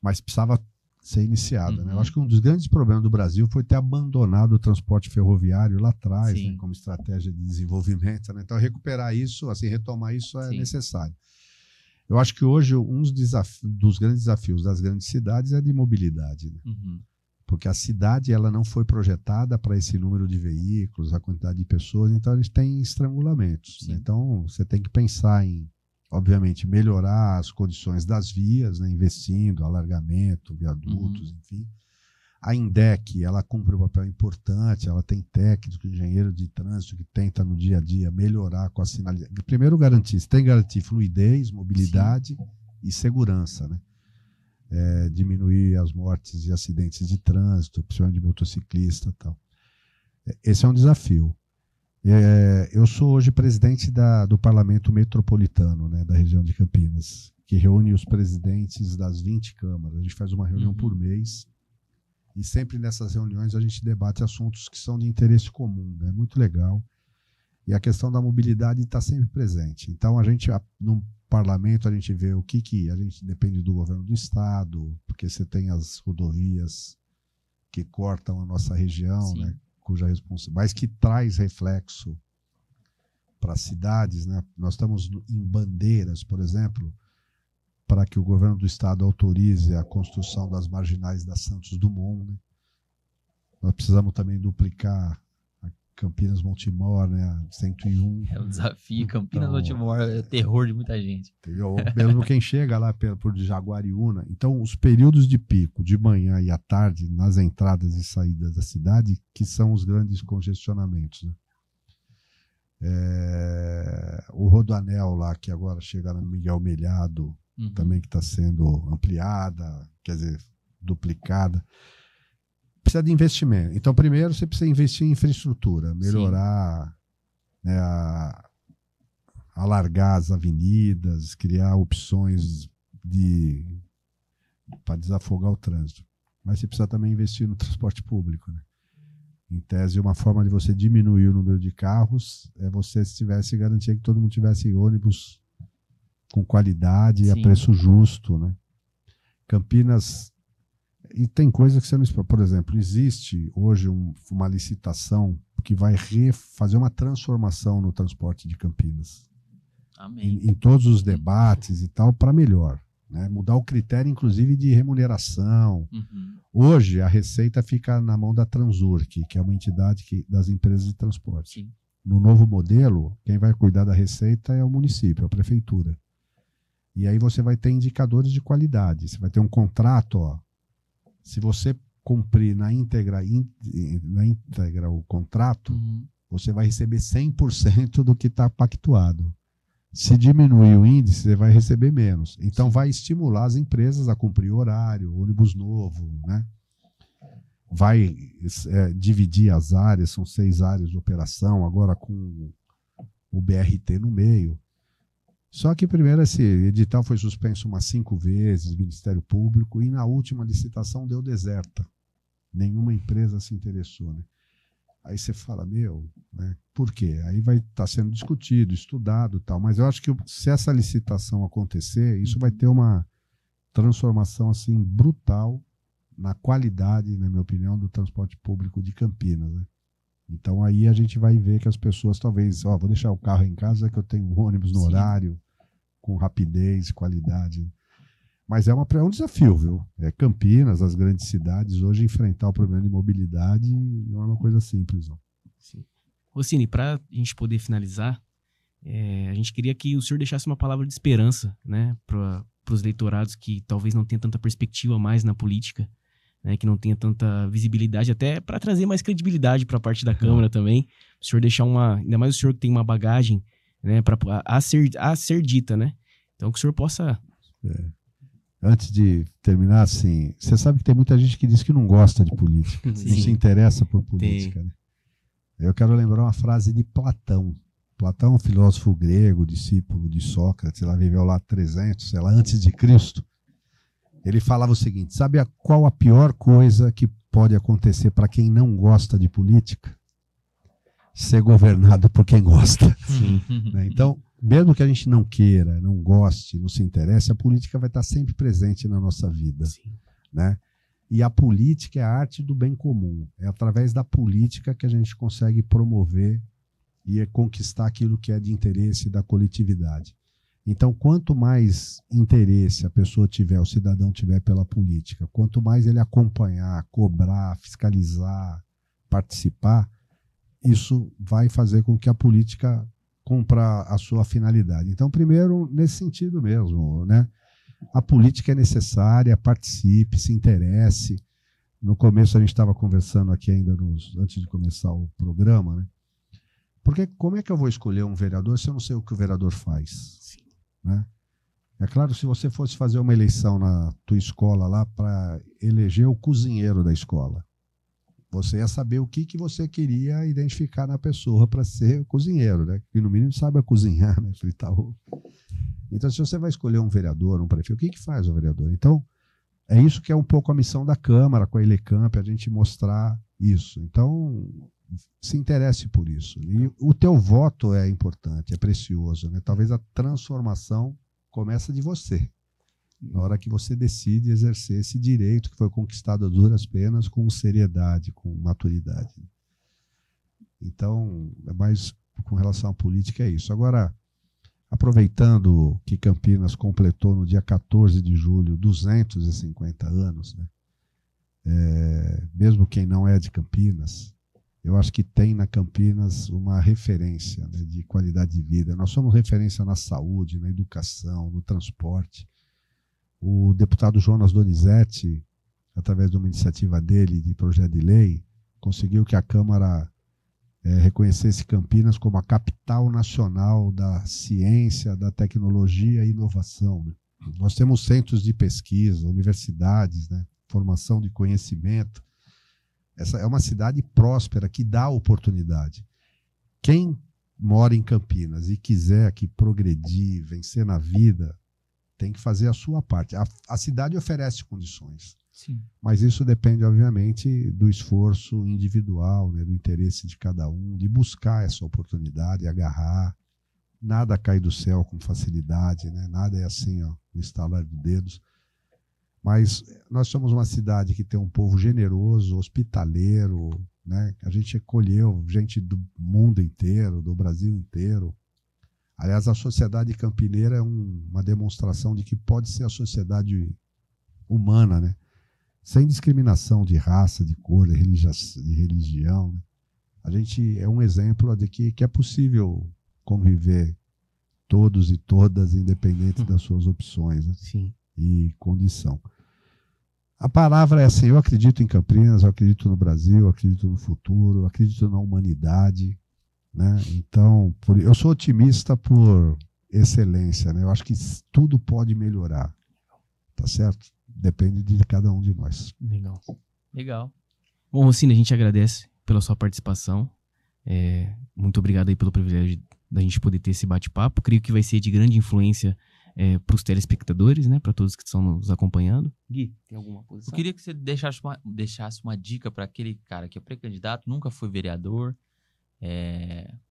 C: mas precisava ser iniciado, né? Eu acho que um dos grandes problemas do Brasil foi ter abandonado o transporte ferroviário lá atrás, né, como estratégia de desenvolvimento, né? Então, recuperar isso, assim, retomar isso é necessário. Eu acho que hoje um dos grandes desafios das grandes cidades é de mobilidade, né? Porque a cidade ela não foi projetada para esse número de veículos, a quantidade de pessoas, então a gente tem estrangulamentos, né? Então você tem que pensar em, obviamente, melhorar as condições das vias, né? Investindo, alargamento, viadutos, enfim. A INDEC, ela cumpre um papel importante, ela tem técnico, engenheiro de trânsito que tenta no dia a dia melhorar com a sinalização. Primeiro você tem que garantir fluidez, mobilidade e segurança, né? Diminuir as mortes e acidentes de trânsito, principalmente de motociclista e tal. Esse é um desafio. Eu sou hoje presidente do Parlamento Metropolitano, né, da região de Campinas, que reúne os presidentes das 20 câmaras. A gente faz uma reunião por mês e sempre nessas reuniões a gente debate assuntos que são de interesse comum, né? Muito legal. E a questão da mobilidade está sempre presente. Então, no parlamento, a gente vê o que a gente depende do governo do estado, porque você tem as rodovias que cortam a nossa região, né, cuja responsabilidade, mas que traz reflexo para as cidades, né? Nós estamos em bandeiras, por exemplo, para que o governo do estado autorize a construção das marginais da Santos Dumont, né? Nós precisamos também duplicar Campinas Montemor, né, 101.
B: É um desafio. Campinas Montemor é terror de muita gente.
C: Entendeu? Mesmo quem chega lá por Jaguariúna. Então, os períodos de pico, de manhã e à tarde, nas entradas e saídas da cidade, que são os grandes congestionamentos, né? O Rodoanel lá, que agora chega no Miguel Melhado, também que está sendo ampliada, quer dizer, duplicada. Precisa de investimento. Então, primeiro, você precisa investir em infraestrutura, melhorar, né, alargar as avenidas, criar opções de para desafogar o trânsito. Mas você precisa também investir no transporte público, né? Em tese, uma forma de você diminuir o número de carros é você, se tivesse, garantir que todo mundo tivesse ônibus com qualidade e a
B: Sim.
C: preço justo, né? Campinas... E tem coisa que você não espera. Por exemplo, existe hoje uma licitação que vai fazer uma transformação no transporte de Campinas.
B: Amém.
C: Em todos os debates e tal, para melhor. Né? Mudar o critério, inclusive, de remuneração.
B: Uhum.
C: Hoje, a receita fica na mão da Transurc, que é uma entidade das empresas de transporte.
B: Sim.
C: No novo modelo, quem vai cuidar da receita é o município, a prefeitura. E aí você vai ter indicadores de qualidade. Você vai ter um contrato, ó. Se você cumprir na íntegra o contrato,
B: Uhum.
C: você vai receber 100% do que está pactuado. Se diminuir o índice, você vai receber menos. Então, vai estimular as empresas a cumprir o horário, ônibus novo, né? Vai dividir as áreas, são 6 áreas de operação, agora com o BRT no meio. Só que primeiro esse edital foi suspenso umas 5 vezes, Ministério Público, e na última licitação deu deserta. Nenhuma empresa se interessou, né? Aí você fala, né, por quê? Aí vai estar sendo discutido, estudado e tal. Mas eu acho que se essa licitação acontecer, isso vai ter uma transformação assim brutal na qualidade, na minha opinião, do transporte público de Campinas, né? Então aí a gente vai ver que as pessoas talvez, vou deixar o carro em casa que eu tenho um ônibus no horário, com rapidez, qualidade. Mas é um desafio, viu? Campinas, as grandes cidades, hoje enfrentar o problema de mobilidade não é uma coisa simples, não.
A: Sim. Rossini, para a gente poder finalizar, a gente queria que o senhor deixasse uma palavra de esperança, né, para os leitorados que talvez não tenham tanta perspectiva mais na política, né, que não tenha tanta visibilidade, até para trazer mais credibilidade para a parte da Câmara também. O senhor deixar ainda mais o senhor que tem uma bagagem, né, a ser dita, né? Então que o senhor possa...
C: Antes de terminar, assim, você sabe que tem muita gente que diz que não gosta de política, não se interessa por política, né? Eu quero lembrar uma frase de Platão. Platão, um filósofo grego, discípulo de Sócrates, ela viveu lá 300, sei lá, antes de Cristo. Ele falava o seguinte: sabe qual a pior coisa que pode acontecer para quem não gosta de política? Ser governado por quem gosta. Né? Então, mesmo que a gente não queira, não goste, não se interesse, a política vai estar sempre presente na nossa vida. Né? E a política é a arte do bem comum. É através da política que a gente consegue promover e conquistar aquilo que é de interesse da coletividade. Então, quanto mais interesse a pessoa tiver, o cidadão tiver pela política, quanto mais ele acompanhar, cobrar, fiscalizar, participar, isso vai fazer com que a política cumpra a sua finalidade. Então, primeiro, nesse sentido mesmo, né? A política é necessária, participe, se interesse. No começo a gente estava conversando aqui ainda, antes de começar o programa, né? Porque como é que eu vou escolher um vereador se eu não sei o que o vereador faz? Sim. Né? É claro, se você fosse fazer uma eleição na tua escola lá para eleger o cozinheiro da escola, você ia saber o que você queria identificar na pessoa para ser o cozinheiro, né? Que no mínimo sabe cozinhar, né? Fritar ovo. Então, se você vai escolher um vereador, um prefeito, o que faz o vereador? Então, é isso que é um pouco a missão da Câmara, com a Elecamp, a gente mostrar isso. Então, se interesse por isso. E o teu voto é importante, é precioso, né? Talvez a transformação começa de você, na hora que você decide exercer esse direito que foi conquistado a duras penas, com seriedade, com maturidade. Então, é mais com relação à política, é isso. Agora, aproveitando que Campinas completou no dia 14 de julho 250 anos, né? Mesmo quem não é de Campinas, eu acho que tem na Campinas uma referência, né, de qualidade de vida. Nós somos referência na saúde, na educação, no transporte. O deputado Jonas Donizete, através de uma iniciativa dele, de projeto de lei, conseguiu que a Câmara reconhecesse Campinas como a capital nacional da ciência, da tecnologia e inovação. Né? Nós temos centros de pesquisa, universidades, né? Formação de conhecimento. Essa é uma cidade próspera que dá oportunidade. Quem mora em Campinas e quiser aqui progredir, vencer na vida, tem que fazer a sua parte. A cidade oferece condições,
B: Sim.
C: mas isso depende, obviamente, do esforço individual, né, do interesse de cada um, de buscar essa oportunidade, agarrar. Nada cai do céu com facilidade, né? Nada é assim, ó, no estalar de dedos. Mas nós somos uma cidade que tem um povo generoso, hospitaleiro, né? A gente acolheu gente do mundo inteiro, do Brasil inteiro. Aliás, a sociedade campineira é uma demonstração de que pode ser a sociedade humana, né? Sem discriminação de raça, de cor, de religião. Né? A gente é um exemplo de que é possível conviver todos e todas, independente das suas opções, né?
A: Sim.
C: E condição. A palavra é assim, eu acredito em Campinas, eu acredito no Brasil, eu acredito no futuro, eu acredito na humanidade, né? Então, eu sou otimista por excelência, né? Eu acho que tudo pode melhorar, tá certo? Depende de cada um de nós.
A: Legal.
B: Legal.
A: Bom, Rossini, a gente agradece pela sua participação. Muito obrigado aí pelo privilégio da gente poder ter esse bate-papo. Creio que vai ser de grande influência para os telespectadores, né? Para todos que estão nos acompanhando. Gui, tem alguma posição?
B: Eu queria que você deixasse uma dica para aquele cara que é pré-candidato, nunca foi vereador,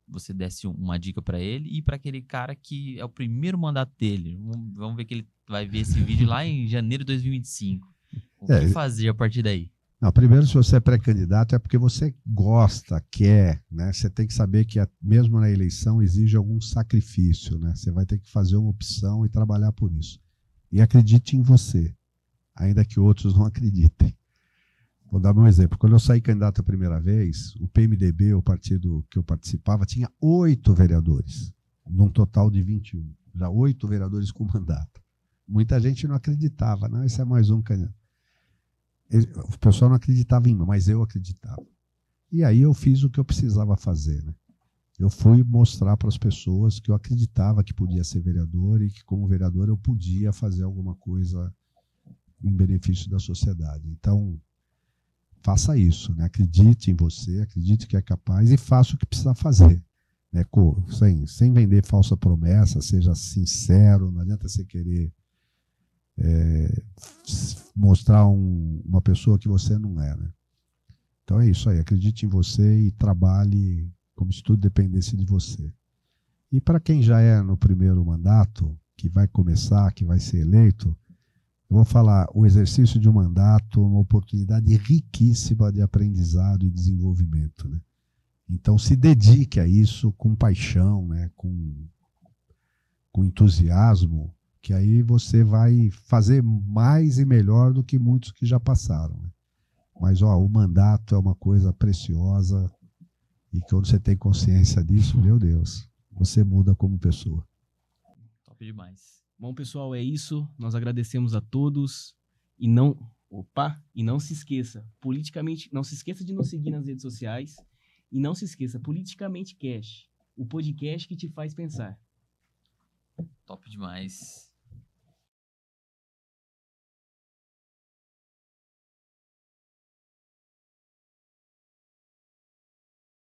B: você desse uma dica para ele, e para aquele cara que é o primeiro mandato dele. Vamos ver que ele vai ver esse vídeo lá em janeiro de 2025. O que fazer a partir daí?
C: Não, primeiro, se você é pré-candidato, é porque você gosta, quer, né? Você tem que saber que mesmo na eleição exige algum sacrifício, né? Você vai ter que fazer uma opção e trabalhar por isso. E acredite em você, ainda que outros não acreditem. Vou dar um exemplo. Quando eu saí candidato a primeira vez, o PMDB, o partido que eu participava, tinha 8 vereadores, num total de 21. Já 8 vereadores com mandato. Muita gente não acreditava. Não, esse é mais um candidato. O pessoal não acreditava em mim, mas eu acreditava. E aí eu fiz o que eu precisava fazer, né? Eu fui mostrar para as pessoas que eu acreditava que podia ser vereador e que, como vereador, eu podia fazer alguma coisa em benefício da sociedade. Então, faça isso, né? Acredite em você, acredite que é capaz e faça o que precisa fazer. Né? Sem vender falsa promessa, seja sincero, não adianta você querer mostrar uma pessoa que você não é, né? Então é isso aí, acredite em você e trabalhe como se tudo dependesse de você. E para quem já é no primeiro mandato, que vai começar, que vai ser eleito, eu vou falar, o exercício de um mandato é uma oportunidade riquíssima de aprendizado e desenvolvimento, né? Então se dedique a isso com paixão, né? com entusiasmo, que aí você vai fazer mais e melhor do que muitos que já passaram. Né? Mas o mandato é uma coisa preciosa e quando você tem consciência disso, meu Deus, você muda como pessoa.
B: Top demais.
A: Bom, pessoal, é isso. Nós agradecemos a todos e não se esqueça, não se esqueça de nos seguir nas redes sociais e não se esqueça, Politicamente Cash, o podcast que te faz pensar.
B: Top demais.